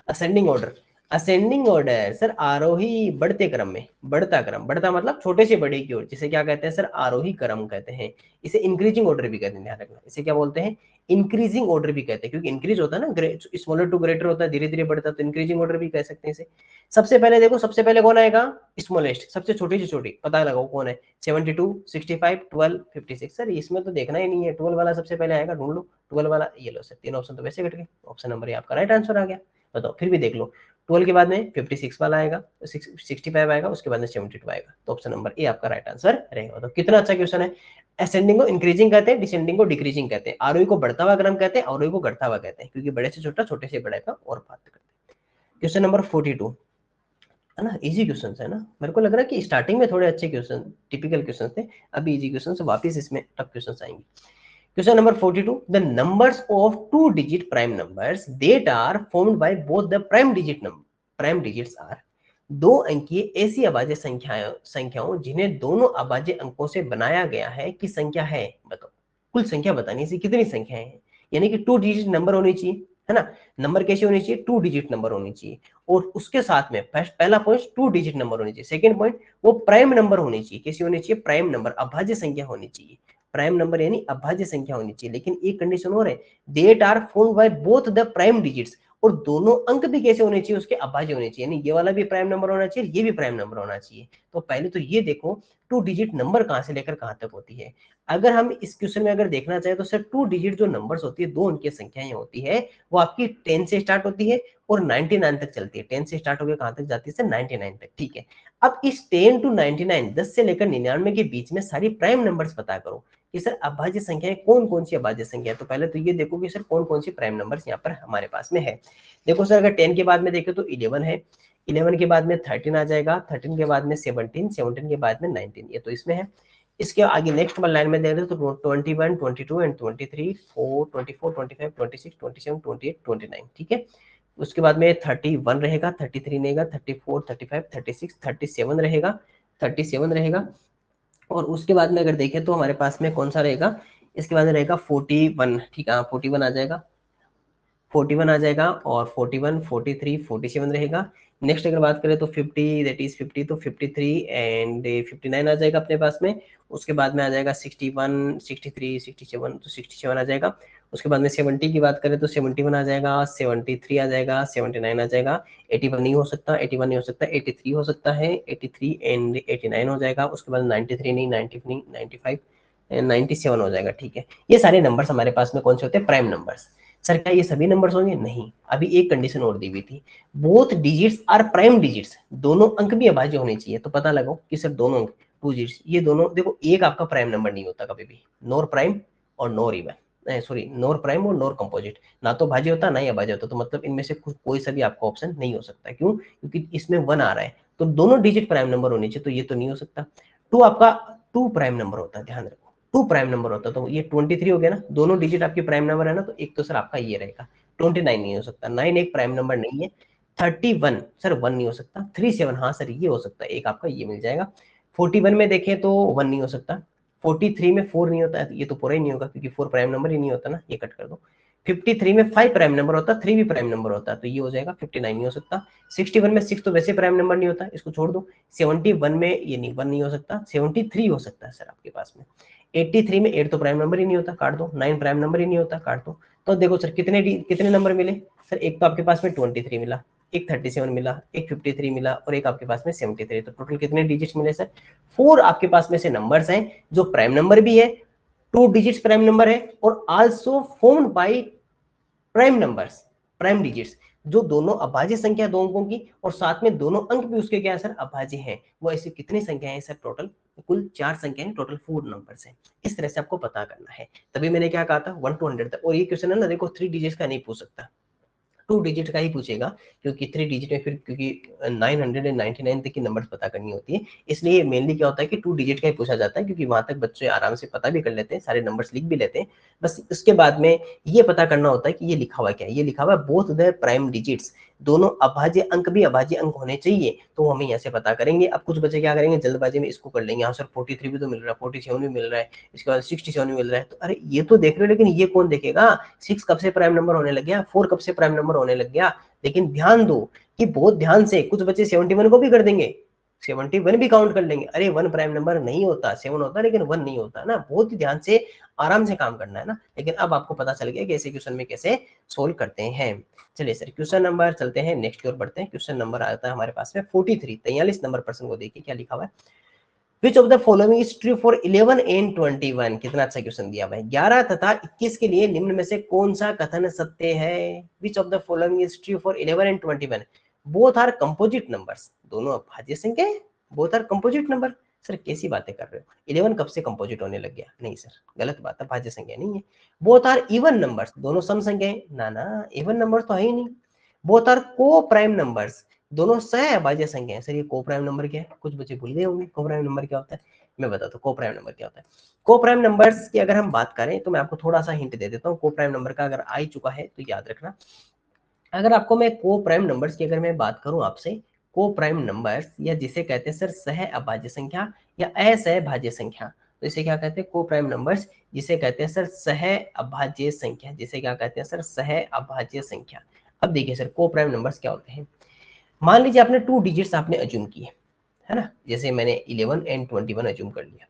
Ascending order, ascending order sir आरोही बढ़ते क्रम में, बढ़ता क्रम, बढ़ता मतलब छोटे से बड़े की ओर, जिसे क्या कहते हैं सर, आरोही क्रम कहते हैं। इसे इंक्रीजिंग ऑर्डर भी कहते हैं, ध्यान रखना, इसे क्या बोलते हैं, इंक्रीजिंग ऑर्डर भी कहते हैं, क्योंकि इंक्रीज होता है ना, स्मॉलर टू ग्रेटर होता है, धीरे धीरे बढ़ता है, तो इंक्रीजिंग ऑर्डर भी कह सकते हैं इसे। सबसे पहले देखो, सबसे पहले कौन आएगा, स्मॉलेस्ट, सबसे छोटी से छोटी, पता लगाओ कौन है, 72, 65, 12, 56। सर इसमें तो देखना ही नहीं है, 12 वाला सबसे पहले आएगा, ढूंढ लो 12 वाला, ये लो सर, तीन ऑप्शन तो वैसे कट गए, ऑप्शन नंबर ये आपका राइट आंसर आ गया। बताओ, फिर भी देख लो, 12 के बाद में 56 वाला आएगा, 65 आएगा, उसके बाद में 72 आएगा, तो ऑप्शन नंबर ए आपका राइट आंसर रहेगा। तो कितना अच्छा क्वेश्चन है। असेंडिंग को इंक्रीजिंग कहते हैं, डिसेंडिंग को डिक्रीजिंग कहते हैं, आरोही को बढ़ता हुआ क्रम कहते हैं, अवरोही को घटता हुआ कहते हैं, क्योंकि बड़े से छोटा, छोटे से बड़े का और बात करते हैं। क्वेश्चन नंबर 42 है ना, इजी क्वेश्चन है ना, मेरे को लग रहा है कि स्टार्टिंग में थोड़े अच्छे क्वेश्चन, टिपिकल क्वेश्चन थे, अभी इजी क्वेश्चन से वापस इसमें टफ क्वेश्चन आएंगे। Question number 42. The numbers of two-digit prime numbers that are formed by both the prime digits are, दो अंकीय ऐसी अभाज्य संख्याओं जिन्हें दोनों अभाज्य अंकों से बनाया गया है की संख्या है। बताओ, कुल संख्या बतानी है, कितनी संख्याएं हैं, यानी कि 2 डिजिट नंबर होनी चाहिए, है ना। नंबर कैसे होनी चाहिए, 2 डिजिट नंबर होनी चाहिए, और उसके साथ में पहला पॉइंट 2 डिजिट नंबर होनी चाहिए, सेकंड पॉइंट वो प्राइम नंबर होनी चाहिए, कैसी होनी चाहिए, प्राइम नंबर, अभाज्य संख्या होनी चाहिए, प्राइम नंबर यानी अभाज्य संख्या होनी चाहिए। लेकिन एक कंडीशन और है, that are formed by both the prime digits, और दोनों अंक भी कैसे होने चाहिए, उसके अभाज्य होने चाहिए, यानी ये वाला भी प्राइम नंबर होना चाहिए, ये भी प्राइम नंबर होना चाहिए। तो पहले तो ये देखो 2 डिजिट नंबर कहां से लेकर कहां तक होती है। अगर हम इस क्वेश्चन में अगर देखना चाहे तो सर 2 डिजिट जो नंबर्स होती है, दो अंकीय संख्याएं होती है, वो आपकी 10 से स्टार्ट होती है और 99 तक चलती है। 10 से स्टार्ट होकर कहां तक जाती है सर, 99 तक, ठीक है। अब इस 10 to 99, 10 से लेकर 99 के बीच में सारी प्राइम नंबर्स पता करो कि सर अभाज्य संख्याएं कौन कौन सी अभाज्य संख्या है। तो पहले तो ये देखो कि सर कौन कौन सी प्राइम नंबर्स यहाँ पर हमारे पास में है। देखो सर, अगर 10 के बाद में देखें तो 11 है, 11 के बाद में 13 आ जाएगा, 13 के बाद में 17, 17 के बाद में 19, ये तो इसमें है। इसके आगे नेक्स्ट लाइन में देख रहे तो 21, 22 एंड 23, 4, 24, 25, 26, 27, 28, 29, ठीक है। उसके बाद में 31 रहेगा, 33 रहेगा, 34, 35, 36, 37 रहेगा, 37 रहेगा। और उसके बाद में अगर देखें तो हमारे पास में कौन सा रहेगा, इसके बाद में रहेगा 41, ठीक है, 41 आ जाएगा, 41 आ जाएगा, और 41, 43, 47 रहेगा। नेक्स्ट अगर बात करें तो 50, दैट इज 50, तो 53 एंड 59 आ जाएगा अपने पास में। उसके बाद में आ जाएगा 61, 63, 67, तो 67 आ जाएगा। उसके बाद में 70 की बात करें तो 71 आ जाएगा, 73 आ जाएगा, 79 आ जाएगा, 81 नहीं हो सकता, 81 नहीं हो सकता, 83 हो सकता है, 83 एंड 89 हो जाएगा। उसके बाद 93 नहीं, 90 नहीं, 95 97 हो जाएगा, ठीक है। ये सारे नंबर्स हमारे पास में कौन से होते हैं, प्राइम नंबर्स। सर क्या ये सभी नंबर्स होंगे? नहीं, अभी एक कंडीशन और दी हुई थी, both digits are prime digits, दोनों अंक भी अभाज्य होने चाहिए। तो पता लगाओ कि सर दोनों अंक 2 डिजिट्स, ये दोनों देखो, एक आपका प्राइम नंबर नहीं होता कभी भी, नोर प्राइम और नोर इवन, सॉरी नोर प्राइम और नोर कंपोजिट, ना तो भाज्य होता ना ही अभाज्य होता। तो मतलब इनमें से कोई सा भी आपका ऑप्शन नहीं हो सकता। क्यों? क्योंकि इसमें 1 आ रहा है, तो दोनों डिजिट प्राइम नंबर होने चाहिए, तो ये तो नहीं हो सकता। 2 आपका 2 प्राइम नंबर होता है, ध्यान रखो, 2 प्राइम नंबर होता है, तो ये 23 हो गया ना, दोनों डिजिट आपकी प्राइम नंबर है ना, तो एक तो सर आपका ये रहेगा। 29 नहीं हो सकता, 9 एक प्राइम नंबर नहीं है। 31 सर 1 नहीं हो सकता। 37 हाँ सर ये हो सकता है, एक आपका ये मिल जाएगा। 41 में देखें तो 1 नहीं हो सकता। 43 में 4 नहीं होता है, ये तो पूरा ही नहीं होगा क्योंकि 4 प्राइम नंबर ही नहीं होता ना, ये कट कर दो। 53 में 5 प्राइम नंबर होता, 3 भी प्राइम नंबर होता, तो ये हो जाएगा। 59 नहीं हो सकता। 61 में 6 तो वैसे प्राइम नंबर नहीं होता, इसको छोड़ दो। 71 में ये नहीं, 1 नहीं हो सकता। 73 हो सकता है सर आपके पास में। 83 में 8 तो प्राइम नंबर ही नहीं होता, काट दो। 9 प्राइम नंबर ही नहीं होता, काट दो। तो देखो सर कितने नंबर मिले सर, एक तो आपके पास में 23 मिला, एक 37 मिला, एक 53 मिला और एक आपके पास में 73। तो टोटल कितने डिजिट्स मिले सर? 4 आपके पास में से नंबर्स हैं जो प्राइम नंबर भी है, 2 डिजिट्स प्राइम नंबर है, और also formed by prime numbers, prime digits, जो दोनों अभाज्य संख्या दो अंकों की, और साथ में दोनों अंक भी उसके क्या है सर? अभाज्य हैं। वो ऐसी कितनी संख्या है सर? टोटल कुल 4 संख्याएं, टोटल 4 नंबर्स हैं। इस तरह से आपको पता करना है। तभी मैंने क्या कहा था 1 to 100 तक। और ये क्वेश्चन है ना, देखो 3 डिजिट्स का नहीं पूछ सकता, 2 डिजिट का ही पूछेगा, क्योंकि 3 डिजिट में फिर क्योंकि 999 तक की नंबर्स पता करनी होती है, इसलिए मेनली क्या होता है कि 2 डिजिट का ही पूछा जाता है, क्योंकि वहां तक बच्चे आराम से पता भी कर लेते हैं, सारे नंबर्स लिख भी लेते हैं। बस इसके बाद में ये पता करना होता है कि ये लिखा हुआ क्या है। ये लिखा हुआ है बोथ द प्राइम डिजिट्स, दोनों अभाज्य अंक भी अभाज्य अंक होने चाहिए, तो हम यहाँ से पता करेंगे। अब कुछ बच्चे क्या करेंगे, जल्दबाजी में इसको कर लेंगे, हाँ सर 43 भी तो मिल रहा है, 47 भी मिल रहा है, इसके बाद 67 भी मिल रहा है, तो अरे ये तो देख रहे हो, लेकिन ये कौन देखेगा? 6 कब से प्राइम नंबर होने लग गया, 4 कब से प्राइम नंबर होने लग गया? लेकिन ध्यान दो कि बहुत ध्यान से, कुछ बच्चे 71 को भी कर देंगे, 71 भी काउंट कर लेंगे। अरे 1 प्राइम नंबर नहीं होता, 7 होता है लेकिन 1 नहीं होता ना। बहुत ही ध्यान से आराम से काम करना है ना। लेकिन अब आपको पता चल गया कि ऐसे क्वेश्चन में कैसे सोल्व करते हैं। चलिए सर क्वेश्चन नंबर चलते हैं नेक्स्ट की ओर बढ़ते हैं। क्वेश्चन नंबर आता है हमारे पास में 43 नंबर प्रश्न को देखिए क्या लिखा हुआ है। Which of the following is true for 11 and 21? कितना अच्छा क्वेश्चन दिया भाई। 11 तथा 21 के लिए निम्न में से कौन सा कथन सत्य है? Which of the following is true for 11 and 21? Both are composite numbers, दोनों अभाज्य संख्या है। Both are composite number, sir कैसी बातें कर रहे हो? 11 कब से कंपोजिट होने लग गया? नहीं सर गलत बात है, भाज्य संख्या नहीं है। बोथ आर इवन नंबर्स, दोनों सम संख्या है ना, ना इवन नंबर तो है ही नहीं। बोथ आर को प्राइम नंबर्स, दोनों सह अभाज्य संख्या है। सर ये को प्राइम नंबर क्या है? कुछ बच्चे भूल गए होंगे को प्राइम नंबर क्या होता है। मैं बताता हूँ को प्राइम नंबर क्या होता है। को प्राइम नंबर्स की अगर हम बात करें तो मैं आपको थोड़ा सा हिंट दे देता हूँ। को प्राइम नंबर का अगर आ ही चुका है तो याद रखना। अगर आपको मैं को प्राइम नंबर्स की अगर मैं बात करूं आपसे, को प्राइम नंबर्स या जिसे कहते हैं सर सह अभाज्य संख्या या असहभाज्य संख्या, तो इसे क्या कहते हैं? को प्राइम नंबर्स, जिसे कहते हैं सर सह अभाज्य संख्या, जिसे क्या कहते हैं सर सह अभाज्य संख्या। अब देखिए सर को प्राइम नंबर्स क्या होते हैं। मान लीजिए आपने 2 डिजिट्स आपने अज्यूम किए, है ना, जैसे मैंने 11 एंड 21 अज्यूम कर लिया।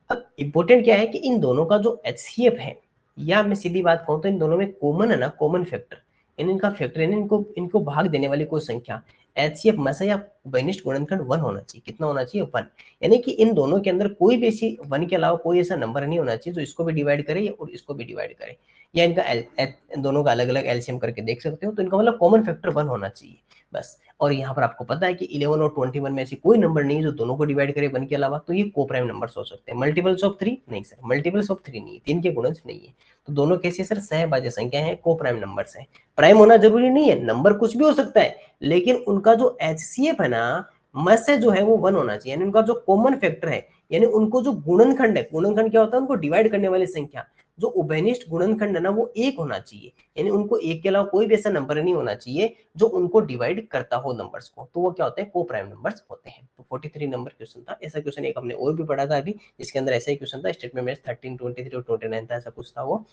अब इंपॉर्टेंट क्या है कि इन दोनों का जो एचसीएफ है, या मैं सीधी बात कहूं तो इन दोनों में कॉमन है ना, कॉमन फैक्टर, इनका फैक्टर है, इनको इनको भाग देने वाली कोई संख्या, एचसीएफ मसा या बेनिष्ठ गुणनखंड 1 होना चाहिए। कितना होना चाहिए? 1। यानी कि इन दोनों के अंदर कोई भी ऐसी 1 के अलावा कोई ऐसा नंबर नहीं होना चाहिए जो इसको भी डिवाइड करे और इसको भी डिवाइड करे, या इनका दोनों का अलग अलग एलसीएम करके देख सकते हो। तो इनका मतलब कॉमन फैक्टर 1 होना चाहिए बस। और यहाँ पर आपको पता है कि 11 और 21 में ऐसी कोई नंबर नहीं है जो दोनों को डिवाइड करे 1 के अलावा, तो ये को प्राइम नंबर्स हो सकते हैं। मल्टीपल्स ऑफ 3 नहीं सर, मल्टीपल्स ऑफ 3 नहीं है, 3 के गुणज नहीं है। तो दोनों कैसे सर? सहभाज्य संख्या है, को प्राइम नंबर्स है। प्राइम होना जरूरी नहीं है, नंबर कुछ भी हो सकता है, लेकिन उनका जो एचसीएफ है ना, मस जो है वो 1 होना चाहिए। यानी उनका जो कॉमन फैक्टर है, यानी उनको जो गुणनखंड है, गुणनखंड क्या होता है? उनको डिवाइड करने वाली संख्या, जो उभयनिष्ठ गुणनखंड है ना, वो 1 होना चाहिए। यानी उनको 1 के अलावा कोई भी ऐसा नंबर नहीं होना चाहिए जो उनको डिवाइड करता हो नंबर्स को, तो वो क्या होते हैं? को प्राइम नंबर्स होते हैं। तो 43 नंबर क्वेश्चन था। ऐसा क्वेश्चन एक हमने और भी पढ़ा था अभी, जिसके अंदर ऐसा ही क्वेश्चन था, स्टेटमेंट में 13, 23 और 29 था, ऐसा कुछ था वो।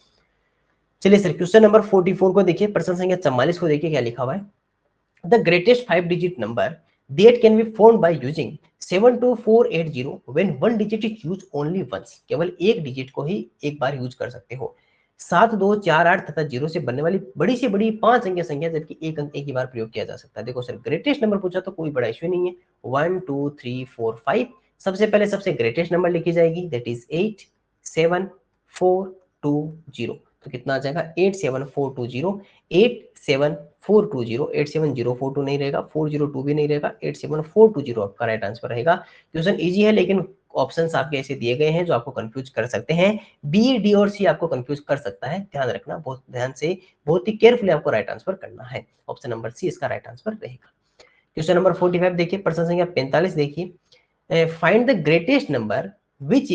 चलिए सर क्वेश्चन नंबर 44 को देखिए, प्रश्न संख्या 44 को देखिए क्या लिखा हुआ है। The greatest 5 digit number that can be formed by using 72480 when one digit is used only once। केवल एक डिजिट को ही एक बार यूज कर सकते हो। 7, 2, 4, 8 तथा 0 से बनने वाली बड़ी से बड़ी 5 अंकीय संख्या, जबकि एक अंक एक ही बार प्रयोग किया जा सकता है। देखो सर ग्रेटेस्ट नंबर पूछा तो कोई बड़ा इश्यू नहीं है। 1, 2, 3, 4, 5, सबसे पहले सबसे ग्रेटेस्ट नंबर लिखी जाएगी, दैट इज 8, 7, 4, 2, 0। तो कितना आ जाएगा 87420, 87420, 87042 नहीं रहेगा, 402 भी नहीं रहेगा, 87420 आपका राइट आंसर रहेगा। क्वेश्चन इजी है, लेकिन ऑप्शंस आपके ऐसे दिए गए हैं जो आपको कंफ्यूज कर सकते हैं। बी, डी और सी आपको कंफ्यूज कर सकता है, ध्यान रखना, बहुत ध्यान से, बहुत ही केयरफुली आपको राइट आंसर करना है। ऑप्शन नंबर सी इसका राइट आंसर रहेगा। क्वेश्चन नंबर 45 देखिए, प्रश्न संख्या 45 देखिए, find the greatest number which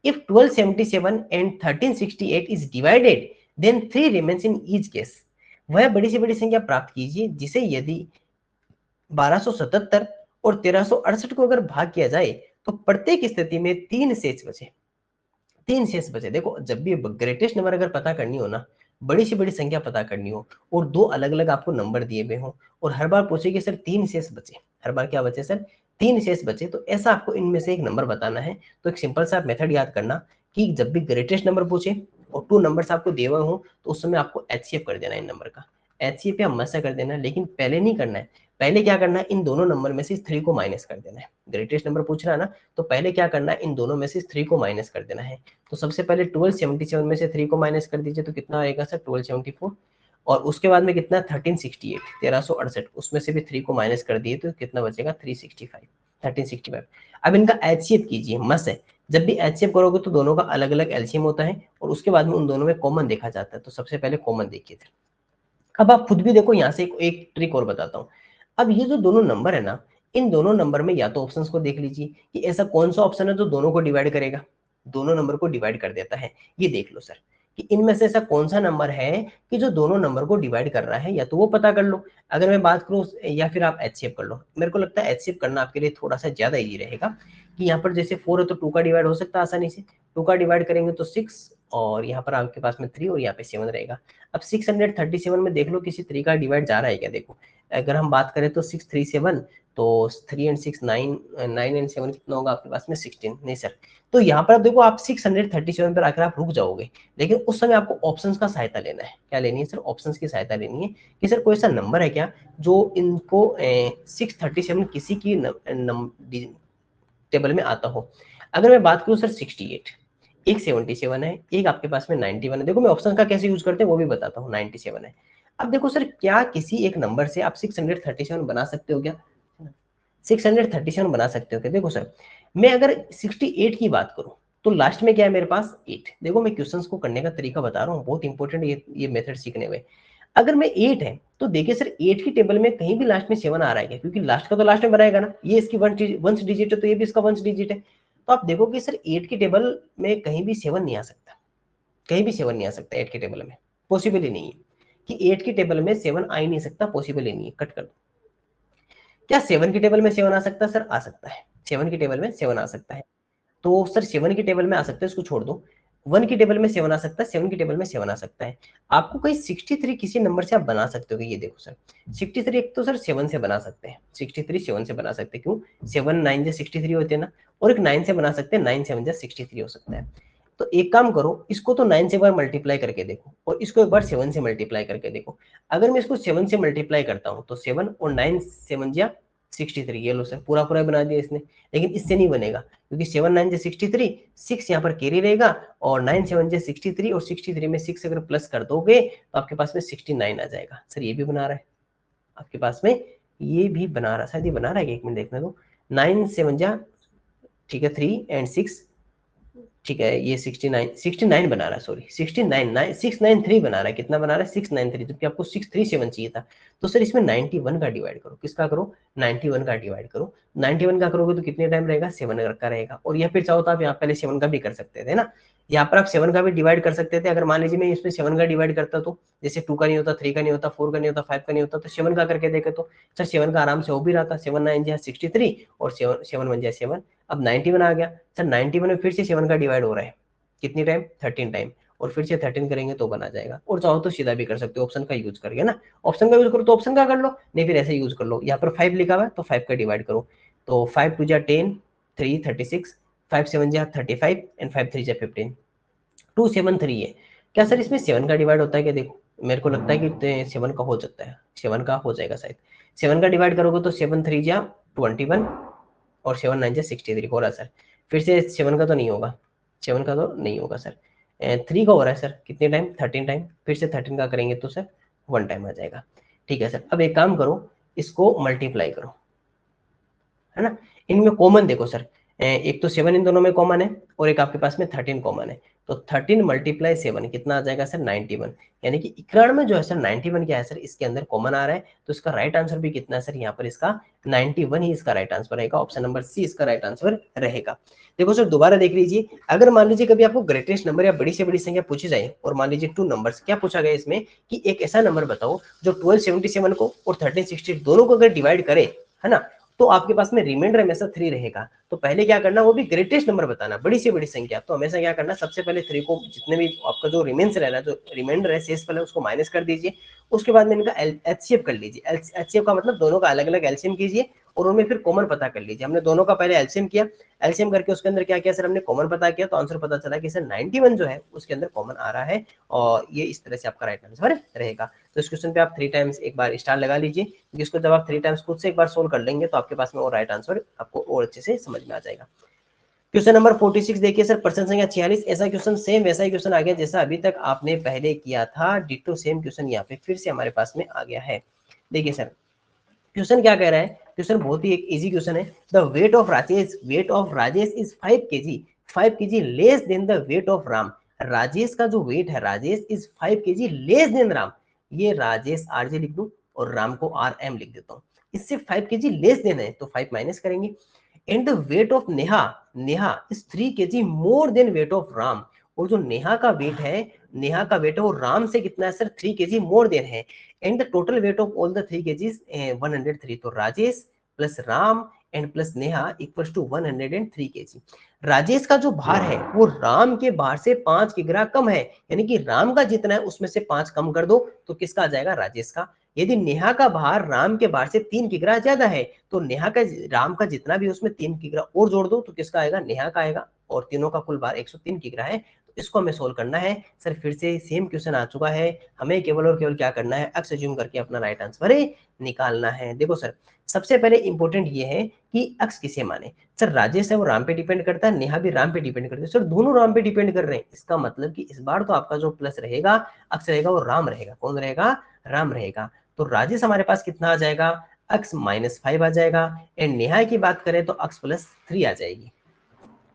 if 1277 and 1368 is divided then 3 remains in each case। वह बड़ी से बड़ी संख्या प्राप्त कीजिए जिसे यदि 1277 और 1368 को अगर भाग किया जाए तो प्रत्येक स्थिति में 3 शेष बचे। 3 शेष बचे। देखो, जब भी ग्रेटेस्ट नंबर अगर पता करनी हो ना, बड़ी से बड़ी संख्या पता करनी हो और दो अलग अलग आपको नंबर दिए हुए हो और हर बार पूछे कि सर 3 शेष बचे, हर बार क्या बचे सर, 3 शेष बचे, तो ऐसा आपको इनमें से एक नंबर बताना है। तो एक सिंपल सा मेथड याद करना कि जब भी ग्रेटेस्ट नंबर पूछे और 2 नंबर्स आपको दिए हुए हो तो उस समय आपको एचसीएफ कर देना है इन नंबर का। एचसीएफ या मसा कर देना है, लेकिन पहले नहीं करना है। पहले क्या करना है, इन दोनों नंबर में से 3 को माइनस कर देना है। ग्रेटेस्ट नंबर पूछ रहा है ना, तो पहले क्या करना है, इन दोनों में से 3 को माइनस कर देना है। तो सबसे पहले 1277 में से 3 को माइनस कर दीजिए तो कितना आएगा सर, 1274। और उसके बाद में कितना, 1368, 1368, उसमें से भी 3 को माइनस कर दिए तो कितना बचेगा, 365, 1365। अब इनका एचसीएफ कीजिए, मस्त है। जब भी एचसीएफ करोगे तो दोनों का अलग अलग एलसीएम होता है और उसके बाद में उन दोनों में कॉमन देखा जाता है। तो सबसे पहले कॉमन देखिए। अब आप खुद भी देखो, यहाँ से एक ट्रिक और बताता हूँ। अब ये जो दोनों नंबर है ना, इन दोनों नंबर में या तो ऑप्शंस को देख लीजिए कि ऐसा कौन सा ऑप्शन है जो दोनों को डिवाइड करेगा, दोनों नंबर को डिवाइड कर देता है। ये देख लो सर कि इनमें से ऐसा कौन सा नंबर है कि जो दोनों नंबर को डिवाइड कर रहा है, या तो वो पता कर लो। अगर मैं बात करूँ, या फिर आप एचसीएफ कर लो। मेरे को लगता है एचसीएफ करना आपके लिए थोड़ा सा ज्यादा ईजी रहेगा कि यहाँ पर जैसे 4 है तो 2 का डिवाइड हो सकता है आसानी से। 2 का डिवाइड करेंगे तो 6, और यहाँ पर आपके पास में 3 और यहाँ पे 7 रहेगा। अब 637 में देख लो किसी 3 का डिवाइड जा रहा है क्या। देखो, अगर हम बात करें तो 637, तो 3 एंड 6 9, 9 एंड 7 कितना होगा आपके पास में, 16 नहीं सर। तो यहाँ पर आप देखो, आप 637 पर आकर आप रुक जाओगे, लेकिन उस समय आपको ऑप्शंस का सहायता लेना है। क्या लेनी है सर, ऑप्शंस की सहायता लेनी है कि सर कोई ऐसा नंबर है क्या जो इनको 637 किसी की टेबल में आता हो। अगर मैं बात करूं सर 68, एक 77 है, एक आपके पास में 91 है। देखो, मैं ऑप्शन का कैसे यूज करते हैं वो भी बताता हूँ। 97 है। अब देखो सर, क्या किसी एक नंबर से आप 637 बना सकते हो क्या, 637 बना सकते हो क्या। देखो सर, मैं अगर 68 की बात करूं तो लास्ट में क्या है मेरे पास, 8। देखो, मैं क्वेश्चंस को करने का तरीका बता रहा हूँ, बहुत इंपॉर्टेंट ये मेथड सीखने में। अगर मैं 8 है तो देखिए सर, 8 की टेबल में कहीं भी लास्ट में 7 आ रहा है, क्योंकि लास्ट का तो लास्ट में बनाएगा ना, ये इसकी वंस डिजिट है तो ये भी इसका वंस डिजिट है। तो आप देखो कि सर 8 की टेबल में कहीं भी 7 नहीं आ सकता, कहीं भी 7 नहीं आ सकता 8 की टेबल में, पॉसिबल ही नहीं है कि 8 की टेबल में 7 आ ही नहीं सकता, पॉसिबल ही नहीं है, कट कर दो। क्या 7 की टेबल में 7 आ सकता है सर, आ सकता है, 7 की टेबल में 7 आ सकता है। तो सर 7 की टेबल में आ सकता है, इसको छोड़ दो। 1 की टेबल में 7 आ सकता है, 7 की टेबल में 7 आ सकता है। आपको कहीं 63 किसी नंबर से आप बना सकते हो। ये देखो सर, 63 एक तो सर 7 से बना सकते हैं, 63 7 से बना सकते हैं, क्यों, 7 9 से 63 होते हैं ना। और एक 9 से बना सकते हैं, 9 7 से 63 हो सकता है। तो एक काम करो, इसको तो 9 से एक बार मल्टीप्लाई करके देखो और इसको एक बार 7 से मल्टीप्लाई करके देखो। अगर मैं इसको 7 से मल्टीप्लाई करता हूँ तो 7 और 9 7 या 63, ये लो सर, पूरा पूरा बना दिया इसने। लेकिन इससे नहीं बनेगा, क्योंकि 7 9 से 63, 6 यहाँ पर कैरी रहेगा, और 9 7 से 63, और 63 में 6 अगर प्लस कर दोगे तो आपके पास में 69 आ जाएगा। सर ये भी बना रहा है आपके पास में, ये भी बना रहा है, शायद ये बना रहा है, एक मिनट देखने दो। 9 7 जा, ठीक है, 3 एंड 6, ठीक है, ये 69 बना रहा है, सॉरी 69 693 बना रहा है। कितना बना रहा है, 693, जबकि आपको 637 चाहिए था। तो सर इसमें 91 का डिवाइड करो, किसका करो, 91 का डिवाइड करो। 91 का करोगे तो कितने टाइम रहेगा, 7 का रहेगा। और या फिर चाहो तो आप यहाँ पहले 7 का भी कर सकते थे ना, यहाँ पर आप 7 का भी डिवाइड कर सकते थे। अगर मान लीजिए मैं इसमें 7 का डिवाइड करता तो जैसे 2 का नहीं होता, 3 का नहीं होता, 4 का नहीं होता, 5 का नहीं होता, तो 7 का करके देखे तो सर 7 का आराम से हो भी रहा था। 7 9 जा 63 और 7 1 जा 7, अब 91 आ गया। सर 91 में फिर से 7 का डिवाइड हो रहा है, कितनी टाइम, 13 टाइम, और फिर से 13 करेंगे तो बना जाएगा। और चाहो तो सीधा भी कर सकते हो, ऑप्शन का यूज करके ना, ऑप्शन का यूज करो तो ऑप्शन का कर लो, नहीं फिर ऐसे यूज कर लो। यहाँ पर 5 लिखा हुआ है तो 5 का डिवाइड करो, तो 5 2 जा 10, 3 36, 5 7 जा 35 एंड 5 3 जा 15, 273 है। क्या सर इसमें 7 का डिवाइड होता है क्या, देखो मेरे को लगता है कि 7 का हो जाता है, 7 का हो जाएगा शायद। 7 का डिवाइड करोगे तो 7 3 जा 21 और 7 9 जा 63 हो रहा सर। फिर से 7 का तो नहीं होगा, 7 का तो नहीं होगा सर। 3 का हो रहा है सर कितने टाइम, 13 टाइम, फिर से 13 का करेंगे तो सर 1 टाइम आ जाएगा। ठीक है सर, अब एक काम करो, इसको मल्टीप्लाई करो, है ना। इनमें कॉमन देखो सर, एक तो 7 इन दोनों में कॉमन है और एक आपके पास में 13 कॉमन है, तो 13 मल्टीप्लाई 7 कितना आ जाएगा सर 91, यानी कि 91 में जो है सर 91 क्या है सर इसके अंदर कॉमन आ रहा है, तो इसका राइट आंसर भी कितना है सर यहाँ पर इसका 91 ही इसका राइट आंसर रहेगा, ऑप्शन नंबर सी इसका राइट आंसर रहेगा। देखो सर दोबारा देख लीजिए, अगर मान लीजिए कभी आपको ग्रेटेस्ट नंबर या बड़ी से बड़ी संख्या पूछी जाए और मान लीजिए 2 नंबर्स, क्या पूछा गया इसमें कि एक ऐसा नंबर बताओ जो 1277 को और 1360 दोनों को अगर डिवाइड करे, है ना, तो आपके पास में रिमाइंडर हमेशा 3 रहेगा। तो पहले क्या करना, वो भी ग्रेटेस्ट नंबर बताना, बड़ी से बड़ी संख्या, तो हमेशा क्या करना, सबसे पहले 3 को जितने भी आपका जो रिमेन्स रह रहा है, जो रिमाइंडर है शेष पहले उसको माइनस कर दीजिए, उसके बाद में इनका एचसीएफ कर लीजिए। एचसीएफ का मतलब दोनों का अलग अलग एलसीएम कीजिए और उनमें फिर कॉमन पता कर लीजिए। हमने दोनों का पहले एलसीएम किया, एलसीएम करके उसके अंदर क्या किया सर, हमने कॉमन पता किया, तो आंसर पता चला कि सर 91 जो है उसके अंदर कॉमन आ रहा है, और ये इस तरह से आपका राइट आंसर रहेगा। तो इस क्वेश्चन पे आप 3 टाइम्स एक बार स्टार लगा लीजिए, क्योंकि इसको जब आप 3 टाइम्स खुद से एक बार सोल्व कर लेंगे तो आपके पास में और राइट आंसर आपको और अच्छे से समझ में आ जाएगा। क्वेश्चन नंबर 46 देखिए सर, प्रश्न संख्या 46, ऐसा क्वेश्चन सेम वैसा ही क्वेश्चन आ गया जैसा अभी तक आपने पहले किया था, डिटो सेम क्वेश्चन यहाँ पे फिर से हमारे पास में आ गया है। देखिए सर क्वेश्चन क्या कह रहा है, क्वेश्चन बहुत ही एक इजी क्वेश्चन है। The weight of Rajesh is 5 kg less than the weight of Ram. Rajesh का जो वेट है, Rajesh is 5 kg less than Ram, ये राजेश आरजे लिख दूं और राम को आर एम लिख देता हूँ, इससे 5 kg लेस देन है तो 5 माइनस करेंगे। And the weight of Neha, Neha is 3 kg more then weight of Ram, और जो नेहा का वेट है, नेहा का वेट है वो राम से कितना है सर 3 kg मोर देन है। And the total weight of all the 3 kgs 103, तो Rajesh plus Ram and plus Neha equals to 103 kg। Rajesh का जो भार है वो राम के भार से 5 किग्रा कम है, यानी कि राम का जितना है उसमें से 5 कम कर दो तो किसका आ जाएगा, राजेश का। यदि नेहा का भार राम के भार से 3 किग्रा ज्यादा है तो नेहा का, राम का जितना भी उसमें 3 किग्रा और जोड़ दो तो किसका आएगा, नेहा का आएगा, और तीनों का कुल भार 103 किग्रा है। तो इसको हमें सोल्व करना है सर, फिर से सेम क्वेश्चन आ चुका है, हमें केवल और केवल क्या करना है, एक्स अज्यूम करके अपना राइट आंसर निकालना है। देखो सर सबसे पहले इंपॉर्टेंट ये है कि एक्स किसे माने, सर राजेश है वो राम पे डिपेंड करता है, नेहा भी राम पे डिपेंड करती है, सर दोनों राम पे डिपेंड कर रहे हैं, इसका मतलब कि इस बार तो आपका जो प्लस रहेगा, अक्स रहेगा वो राम रहेगा, कौन रहेगा, राम रहेगा। तो राजेश हमारे पास कितना आ जाएगा, x माइनस 5 आ जाएगा, एंड नेहा की बात करें तो x प्लस 3 आ जाएगी।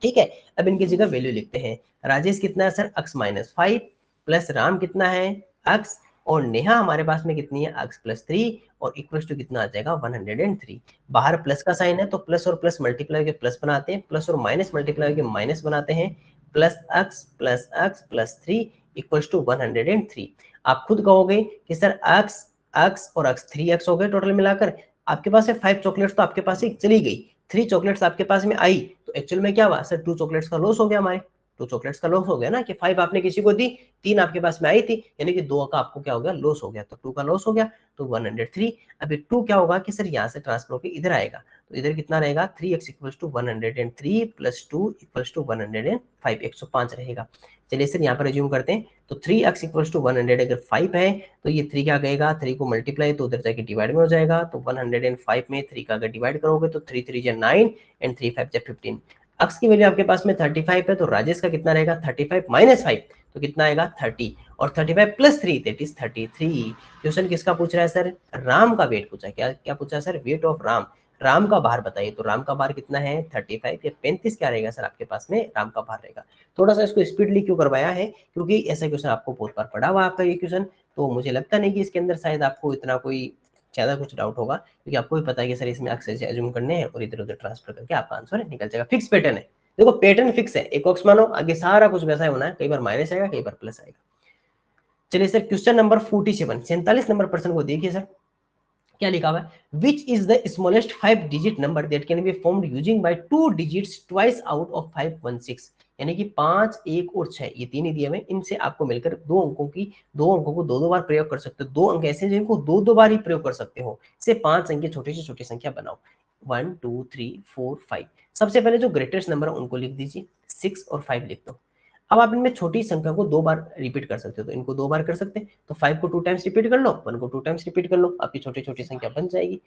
ठीक है, अब इनकी जगह वैल्यू लिखते हैं, राजेश कितना है sir x minus 5 plus Ram कितना है x, और नेहा हमारे पास में कितनी है x प्लस 3, और इक्वल्स टू कितना आ जाएगा 103। बाहर प्लस का साइन है तो प्लस और प्लस मल्टीप्लाई के प्लस बनाते हैं, प्लस और माइनस मल्टीप्लाई के माइनस बनाते हैं, plus x plus 3 equals to 103। आप खुद कहोगे कि सर x और x 3x हो गए टोटल मिलाकर, आपके पास है 5 चॉकलेट्स तो आपके पास से चली गई, 3 चॉकलेट्स आपके पास में आई, तो एक्चुअल में क्या हुआ सर, 2 चॉकलेट्स का लॉस हो गया हमारे, 2 चॉकलेट्स का लॉस हो गया ना, कि 5 आपने किसी को दी, 3 आपके पास में आई थी, यानी कि 2 का आपको क्या हो गया, लॉस हो गया, तो 2 का लॉस हो गया, तो 103। अभी 2 क्या होगा कि सर यहाँ से ट्रांसफर होकर इधर आएगा, तो इधर कितना रहेगा 3x equals to 103 plus 2 equals to 105, 105 रहेगा। चलिए सर यहाँ पर रिज्यूम करते हैं, तो 3x इक्वल्स टू 100 अगर 5 है तो ये 3 क्या कहेगा, 3 को मल्टीप्लाई तो उधर जाके डिवाइड में हो जाएगा, तो 105 में 3 का अगर डिवाइड करोगे तो 3 3 जा 9 एंड 3 5 जा 15। x की वैल्यू आपके पास में 35 है, तो राजेश का कितना रहेगा 35 माइनस 5, तो कितना आएगा 30, और 35 प्लस 3 दैट इज 33। क्वेश्चन किसका पूछ रहा है सर, राम का वेट पूछा है, क्या क्या पूछा है sir, weight of Ram, Ram का भार बताइए, तो राम का भार कितना है 35 या 35 क्या रहेगा सर आपके पास में राम का भार रहेगा। थोड़ा सा इसको स्पीडली क्यों करवाया है, क्योंकि ऐसा क्वेश्चन आपको बहुत बार पढ़ा हुआ आपका ये क्वेश्चन, तो मुझे लगता नहीं कि इसके अंदर शायद आपको इतना कोई ज्यादा कुछ डाउट होगा, क्योंकि आपको भी पता है कि सर इसमें अक्सर एज्यूम करने हैं और इधर उधर ट्रांसफर करके आपका आंसर निकल जाएगा, फिक्स पैटर्न है। देखो पैटर्न फिक्स है, एक ऑक्स मानो आगे सारा कुछ वैसा ही होना है, कई बार माइनस आएगा कई बार प्लस आएगा। चलिए सर क्वेश्चन नंबर 47, 47 नंबर प्रश्न को देखिए सर, क्या लिखा हुआ है, which is the smallest 5 digit number that can be formed using by 2 digits twice out of 516, यानी कि 5, 1 और 6 ये तीन ही दिए हुए, इनसे आपको मिलकर दो अंकों को दो बार प्रयोग कर सकते हो, दो अंक ऐसे जिनको दो बार ही प्रयोग कर सकते हो, इसे 5 अंक की छोटी से छोटी संख्या बनाओ, 1 2 3 4 5। सबसे पहले जो ग्रेटेस्ट नंबर है उनको लिख दीजिए, 6 और 5 लिख दो। अब आप इनमें छोटी संख्या को 2 बार रिपीट कर सकते हो, तो इनको 2 बार कर सकते हैं, तो 5 को 2 टाइम्स रिपीट कर लो, 1 को 2 टाइम्स रिपीट कर लो, आपकी छोटी छोटी संख्या बन जाएगी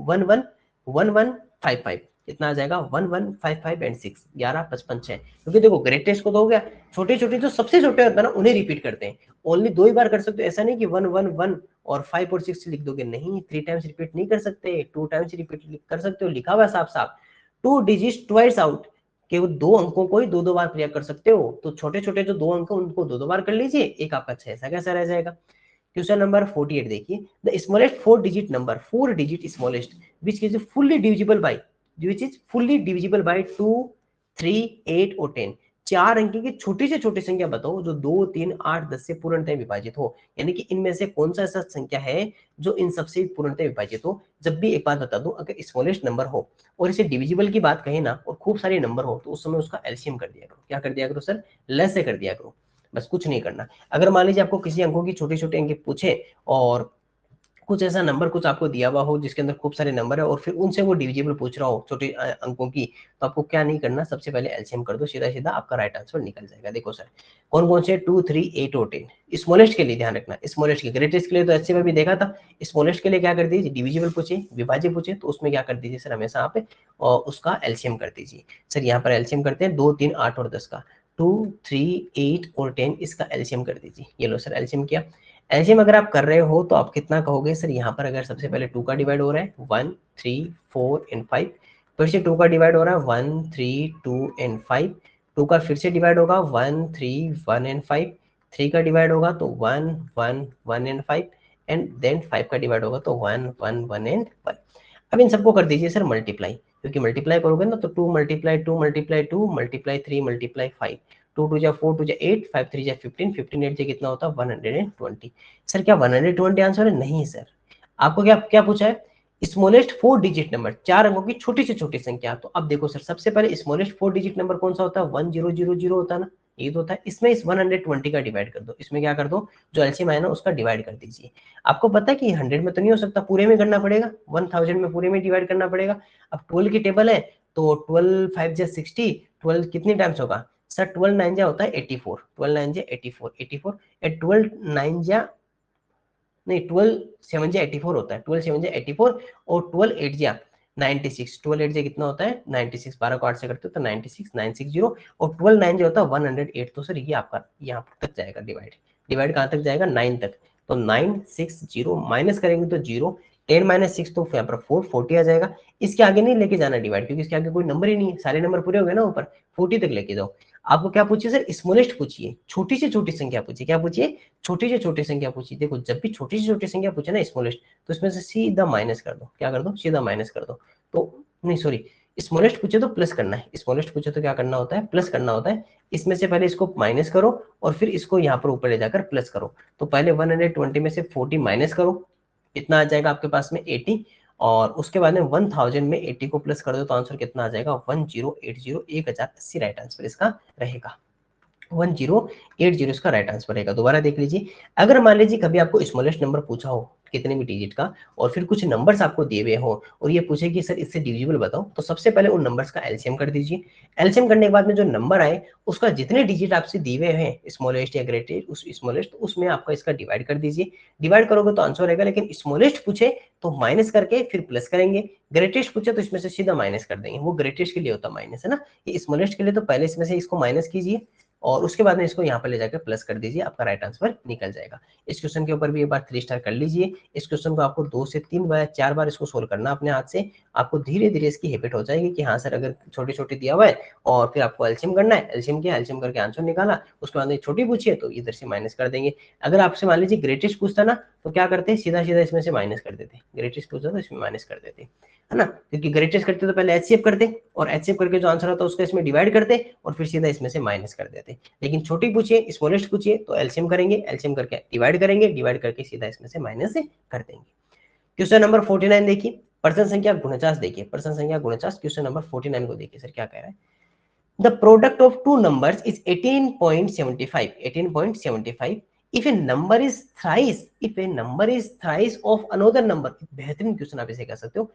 1 1 1 1 5 5। कितना आ जाएगा 1 1 5 5 एंड 6 11 55 6, क्योंकि देखो ग्रेटेस्ट को तो हो गया, छोटे छोटे जो सबसे छोटे होते हैं ना उन्हें रिपीट करते हैं, ओनली 2 ही बार कर सकते हो, ऐसा नहीं कि 1 1 1 और 5 और 6 लिख दोगे, नहीं 3 टाइम्स रिपीट नहीं कर सकते, 2 टाइम्स रिपीट कर सकते हो, लिखा हुआ साफ साफ 2 डिजिट्स ट्वाइस आउट, कि वो 2 अंकों को ही 2 बार प्रयोग कर सकते हो, तो छोटे छोटे जो 2 अंक उनको 2 बार कर लीजिए, एक आपका 6 ऐसा कैसा रह जाएगा। क्वेश्चन नंबर 48 देखिए, the smallest 4 digit number, 4 digit smallest which is fully divisible by, which is fully divisible by 2 3 8 और 10, 4 अंक की छोटी से छोटी संख्या बताओ जो 2 3 8 10 से पूर्णतः विभाजित हो, यानी कि इनमें से कौन सा ऐसा संख्या है जो इन सबसे पूर्णतः विभाजित हो। जब भी एक बात बता दूं, अगर स्मॉलेस्ट नंबर हो और इसे डिविजिबल की बात कहें ना और खूब सारे नंबर हो तो उस समय उसका एलसीएम कर दिया करो। क्या कर दिया करो सर? लेस से कर दिया करो, बस कुछ नहीं करना। अगर मान लीजिए आपको किसी अंकों की छोटे छोटे अंक पूछे और कुछ ऐसा नंबर कुछ आपको दिया हुआ हो जिसके अंदर खूब सारे नंबर है और फिर उनसे वो डिविजिबल पूछ रहा हो छोटे अंकों की, तो आपको क्या नहीं करना, सबसे पहले एलसीएम कर दो, सीधा सीधा आपका राइट आंसर निकल जाएगा। देखो सर कौन कौन से 2 3 8 और 10, स्मॉलेस्ट के लिए ध्यान रखना, स्मॉलेस्ट के, ग्रेटेस्ट के लिए तो एचसी में भी देखा था, स्मॉलेस्ट के लिए क्या कर दीजिए, डिविजिबल पूछे विभाज्य पूछे तो उसमें क्या कर दीजिए सर, हमेशा आप और उसका एलसीएम कर दीजिए। सर यहाँ पर एलसीएम करते हैं 2 3 8 और 10 का, 2 3 8 और 10 इसका एलसीएम कर दीजिए। ये लो सर एलसीएम किया। एलसीएम अगर आप कर रहे हो तो आप कितना कहोगे सर, यहाँ पर अगर सबसे पहले 2 का डिवाइड हो रहा है 1 3 4 एंड 5, फिर से 2 का डिवाइड हो रहा है 1 3 2 एंड 5, 2 का फिर से डिवाइड होगा 1 3 1 एंड 5, 3 का डिवाइड होगा तो 1 1 1 एंड 5 एंड देन 5 का डिवाइड होगा तो 1 1 1 एंड 1। अब इन सबको कर दीजिए सर मल्टीप्लाई, क्योंकि मल्टीप्लाई करोगे ना तो 2 मल्टीप्लाई 2 मल्टीप्लाई 2 मल्टीप्लाई 3 मल्टीप्लाई 5, 2 2 जा 4 2 जा 8 5 3 जा 15 15 8 जा कितना होता है 120। सर क्या 120 आंसर है? नहीं सर, आपको क्या क्या पूछा है, स्मॉलेस्ट 4 डिजिट नंबर, 4 अंकों की छोटी से छोटी संख्या। तो अब देखो सर सबसे पहले स्मॉलेस्ट 4 डिजिट नंबर कौन सा होता है, 1000 होता है ना, ये तो होता है, इसमें इस 120 का डिवाइड कर दो, इसमें क्या कर दो, जो एलसीएम आया ना उसका डिवाइड कर दीजिए। आपको पता है कि 100 में तो नहीं हो सकता, पूरे में करना पड़ेगा, 1000 में पूरे में डिवाइड करना पड़ेगा। अब 12 की टेबल है तो 12 5 जा 60, 12 कितने टाइम्स होगा सर, 12 9 जा होता है 84, 12 9 जा 84 84 एंड 12 9 जा नहीं 12 7 जा 84 होता है, 12 7 जा 84 और 12 8 जा 96, 12 8 जा कितना होता है 96, 12 को 8 से करते हो तो 96 960 और 12 9 जो होता है 108। तो सर ये आपका यहाँ तक जाएगा डिवाइड, डिवाइड कहाँ तक जाएगा 9 तक, तो 960 माइनस करेंगे तो 0, 10 माइनस 6 तो यहाँ पर 4 40 आ जाएगा। इसके आगे नहीं लेके जाना डिवाइड, क्योंकि इसके आगे कोई नंबर ही नहीं है, सारे नंबर पूरे हो गए ना ऊपर, 40 तक लेके जाओ। आपको क्या पूछिए सर, स्मॉलेस्ट पूछिए, छोटी से छोटी संख्या पूछिए, क्या पूछिए, छोटी से छोटी संख्या पूछी। देखो जब भी छोटी से छोटी संख्या पूछे ना स्मॉलेस्ट, तो इसमें से सीधा माइनस कर दो, क्या कर दो, सीधा माइनस कर दो। तो नहीं सॉरी, स्मॉलेस्ट पूछे तो प्लस करना है, स्मॉलेस्ट पूछे तो क्या करना होता है, प्लस करना होता है। इसमें से पहले इसको माइनस करो और फिर इसको यहाँ पर ऊपर ले जाकर प्लस करो। तो पहले 120 में से 40 माइनस करो, कितना आ जाएगा आपके पास में 80, और उसके बाद में 1000 में 80 को प्लस कर दो तो आंसर कितना आ जाएगा 1080, 1080 राइट आंसर इसका रहेगा, 1080 इसका राइट आंसर रहेगा। दोबारा देख लीजिए, अगर मान लीजिए कभी आपको स्मॉलेस्ट नंबर पूछा हो कितने भी डिजिट का और फिर कुछ नंबर्स आपको दिए हुए हो और ये पूछे कि सर इससे डिविजिबल बताओ, तो सबसे पहले उन नंबर्स का एलसीएम कर दीजिए। एलसीएम करने के बाद में जो नंबर आए उसका जितने डिजिट आपसे दिए हुए हैं स्मॉलेस्ट या ग्रेटेस्ट, उस स्मॉलेस्ट उसमें आपका इसका डिवाइड कर दीजिए। डिवाइड करोगे तो आंसर रहेगा, लेकिन स्मॉलेस्ट पूछे तो माइनस करके फिर प्लस करेंगे, ग्रेटेस्ट पूछे तो इसमें से सीधा माइनस कर देंगे, वो ग्रेटेस्ट के लिए होता है माइनस, है ना, ये स्मॉलेस्ट के लिए तो पहले इसमें से इसको माइनस कीजिए और उसके बाद में इसको यहाँ पर ले जाकर प्लस कर दीजिए, आपका राइट आंसर निकल जाएगा। इस क्वेश्चन के ऊपर भी एक बार 3 स्टार कर लीजिए। इस क्वेश्चन को आपको 2 से 3 बार 4 बार इसको सोल्व करना अपने हाथ से, आपको धीरे धीरे इसकी हैबिट हो जाएगी कि हाँ सर अगर छोटे छोटे दिया हुआ है और फिर आपको एलसीएम करना है, एलसीएम किया, एलसीएम करके आंसर निकाला, उसके बाद में छोटी पूछिए तो इधर से माइनस कर देंगे। अगर आपसे मान लीजिए ग्रेटेस्ट पूछता ना तो क्या करते हैं, सीधा सीधा इसमें से माइनस कर देते, ग्रेटेस्ट पूछता तो इसमें माइनस कर देते, है ना, क्योंकि ग्रेटेस्ट करते तो पहले एचसीएफ करते और एचसीएफ करके जो आंसर होता है उसको इसमें डिवाइड करते और फिर सीधा इसमें से माइनस कर देते। लेकिन छोटी पूछिए, स्मॉलेस्ट पूछिए तो एलसीएम करेंगे, एलसीएम करके डिवाइड करेंगे, डिवाइड करके सीधा इसमें से माइनस कर देंगे। क्वेश्चन नंबर 49 देखिए, प्रश्न संख्या 49 देखिए, प्रश्न संख्या 49 क्वेश्चन नंबर 49 को देखिए सर क्या कह रहा है। The product of two numbers is 18.75, 18.75 if a number is thrice, if a number is thrice of another number, बेहतरीन क्वेश्चन आप इसे कह सकते हो,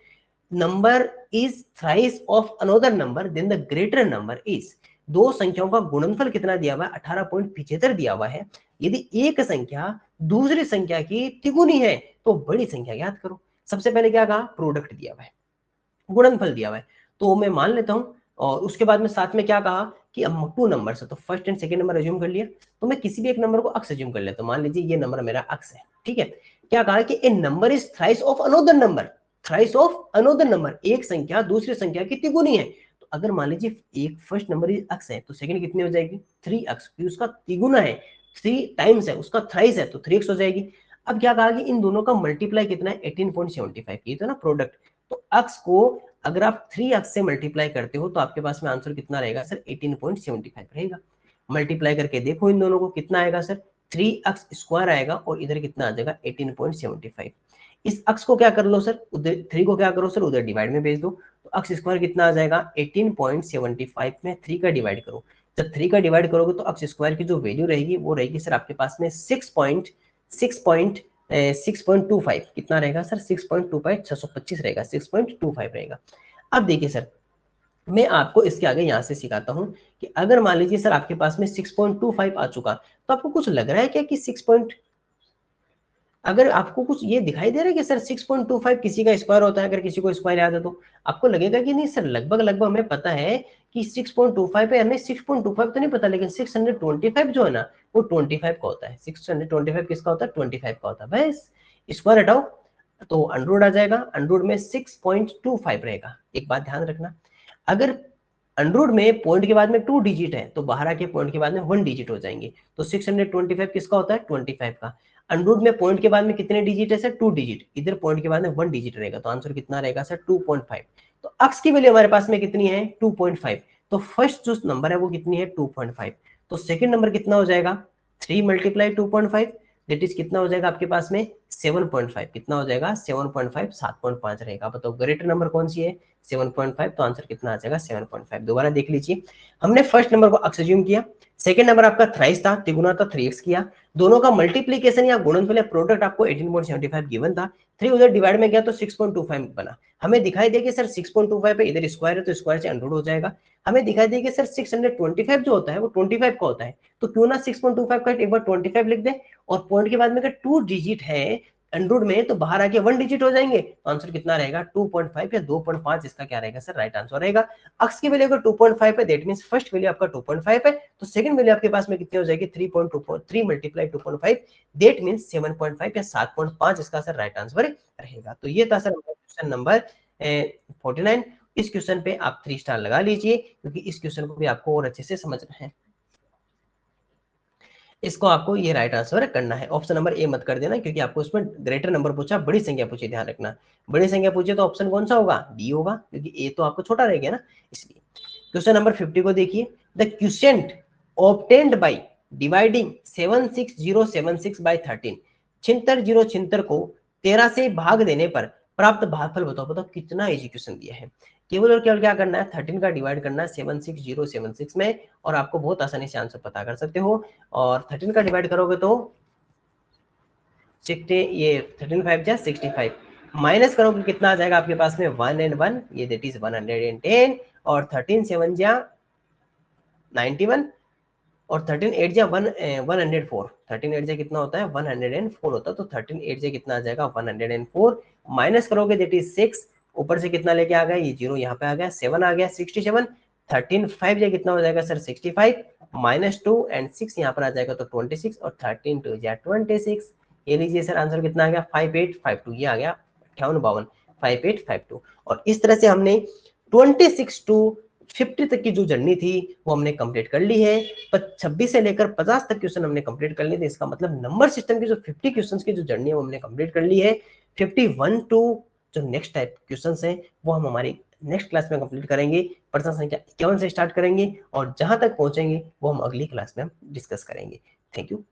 number is thrice of another number then the greater number is, दो संख्याओं का गुणनफल कितना दिया हुआ है 18.75 दिया हुआ है, यदि एक संख्या दूसरी संख्या की तिगुनी है तो बड़ी संख्या याद करो। सबसे पहले क्या कहा, प्रोडक्ट दिया हुआ है, गुणनफल दिया हुआ है, तो मैं मान लेता हूँ। और उसके बाद में साथ में क्या कहा कि अब 2 नंबर है, तो first and second number assume कर लिया। तो मैं किसी भी एक नंबर को अक्स अज्यूम कर लेता हूँ, मान लीजिए ये नंबर मेरा अक्स है, ठीक है। क्या कहा कि a number is thrice of another number, thrice of another number, एक संख्या दूसरी संख्या की तिगुनी है। तो अगर मान लीजिए एक फर्स्ट नंबर इज अक्स है, तो सेकंड कितनी हो जाएगी 3 अक्स, क्योंकि उसका तिगुना है, 3 टाइम्स है, उसका थ्राइस है, तो 3x हो जाएगी। अब क्या कहा कि इन दोनों का मल्टीप्लाई कितना है 18.75, ये तो ना प्रोडक्ट। तो अक्स को अगर आप 3 अक्स से मल्टीप्लाई करते हो तो आपके पास में आंसर कितना रहेगा सर 18.75 रहेगा। मल्टीप्लाई करके देखो इन दोनों को कितना आएगा सर 3 अक्स स्क्वायर आएगा, और इधर कितना आ जाएगा 18.75। इस अक्स को क्या कर लो सर, उधर 3 को क्या करो सर उधर डिवाइड में भेज दो, तो अक्स स्क्वायर कितना आ जाएगा 18.75 में 3 का डिवाइड करो। जब 3 का डिवाइड करोगे तो अक्स स्क्वायर की जो वैल्यू रहेगी वो रहेगी सर आपके पास में 6.25 कितना रहेगा सर 6.25 625 रहेगा, 6.25 रहेगा। अब देखिए सर मैं आपको इसके आगे यहाँ से सिखाता हूँ कि अगर मान लीजिए सर आपके पास में 6.25 आ चुका, तो आपको कुछ लग रहा है क्या कि अगर आपको कुछ ये दिखाई दे रहा है कि सर 6.25 किसी का स्क्वायर होता है, अगर किसी को स्क्वायर याद है तो आपको लगेगा कि नहीं सर लगभग लगभग हमें पता है कि 6.25 है, हमें 6.25 तो नहीं पता, लेकिन 625 जो है ना वो 25 का होता है। 625 किसका होता है 25 का होता है। बस स्क्वायर हटाओ तो अंडरूट आ जाएगा, अंडरूट में 6.25 रहेगा। एक बात ध्यान रखना, अगर अंडरूट में पॉइंट के बाद में 2 डिजिट है तो बाहर आके पॉइंट के बाद में 1 डिजिट हो जाएंगे। तो 625 किसका होता है 25 का। अंडरूट में पॉइंट के बाद में कितने डिजिट है सर 2 डिजिट, इधर पॉइंट के बाद में 1 डिजिट रहेगा, तो आंसर कितना रहेगा सर 2.5। तो अक्स की वैल्यू हमारे पास में कितनी है 2.5, तो फर्स्ट जो नंबर है वो कितनी है 2.5। तो सेकंड नंबर कितना हो जाएगा 3 मल्टीप्लाई 2.5, दैट इज कितना हो जाएगा आपके पास में 7.5, कितना हो जाएगा 7.5, 7.5 रहेगा। बताओ ग्रेटर नंबर कौन सी है 7.5, तो आंसर कितना आ जाएगा 7.5। दोबारा देख लीजिए, हमने फर्स्ट नंबर को अक्स अज्यूम किया, सेकंड नंबर आपका थ्राइस था, तिगुना था 3x किया, दोनों का मल्टीप्लीकेशन या गुणनफल या प्रोडक्ट आपको 18.75 गिवन था, 3 उधर डिवाइड में गया तो 6.25 बना। हमें दिखाई दे कि सर 6.25 पे इधर स्क्वायर है तो स्क्वायर से अंडरूट हो जाएगा। हमें दिखाई दे कि सर 625 जो होता है वो 25 का होता है, तो क्यों ना 6.25 का एक बार 25 लिख दे, और पॉइंट के बाद में अगर 2 डिजिट है अंडरूट में तो बाहर आके 1 डिजिट हो जाएंगे, तो आंसर कितना रहेगा 2.5 या 2.5, इसका क्या रहेगा सर राइट आंसर रहेगा। अक्स की वैल्यू अगर 2.5 है दैट मींस फर्स्ट वैल्यू आपका 2.5 है, तो सेकंड वैल्यू आपके पास में कितनी हो जाएगी 3 मल्टीप्लाई 2.5 दैट मींस 7.5 या 7.5, इसका सर राइट आंसर रहेगा। तो ये था सर क्वेश्चन नंबर 49। इस क्वेश्चन पे आप 3 स्टार लगा लीजिए, क्योंकि इस क्वेश्चन को भी आपको और अच्छे से समझना है। इसको आपको ये राइट आंसर करना है। ऑप्शन नंबर ए मत कर देना, क्योंकि आपको उसमें ग्रेटर नंबर पूछा, बड़ी संख्या पूछी, ध्यान रखना। बड़ी संख्या पूछे तो ऑप्शन कौन सा होगा डी होगा, क्योंकि ए तो आपको छोटा रह गया ना, इसलिए। क्वेश्चन नंबर 50 को देखिए, the quotient obtained by dividing 76076 by 13, छिहत्तर जीरो छिहत्तर को 13 से भाग देने पर प्राप्त भागफल बताओ। बताओ कितना इजी क्वेश्चन दिया है। केवल और केवल क्या करना है 13 का डिवाइड करना है 76076 में, और आपको बहुत आसानी से आंसर पता कर सकते हो। और 13 का डिवाइड करोगे तो 60, ये 13 5 जा 65, माइनस करोगे कितना आ जाएगा आपके पास में 1 and 1, ये दैट इज 110, और 13 7 जा 91, और 13 8 जा 104, 13 8 जा कितना होता है 104 होता है, तो 13 8 जा कितना आ जाएगा 104, माइनस करोगे दैट इज 6, ऊपर से कितना लेके आ गया ये जीरो यहाँ पे आ गया 7 आ गया 67, 13 5 जा कितना हो जाएगा सर 65, माइनस 2 एंड 6 यहाँ पर आ जाएगा तो 26, और 13 2 जा 26, ये लीजिए सर आंसर कितना आ गया 5852, ये आ गया 5852, 5852। और इस तरह से हमने 26 टू 50 तक की जो जर्नी थी वो हमने कंप्लीट कर ली है। 26 से लेकर 50 तक क्वेश्चन हमने कंप्लीट कर लिए थे। इसका मतलब नंबर सिस्टम की जो 50 क्वेश्चंस की जो जर्नी है वो हमने कंप्लीट कर ली है। 51 टू जो नेक्स्ट टाइप क्वेश्चंस है वो हम हमारी नेक्स्ट क्लास में कंप्लीट करेंगे। प्रश्न संख्या 51 से स्टार्ट करेंगे और जहां तक पहुंचेंगे वो हम अगली क्लास में हम डिस्कस करेंगे। Thank you.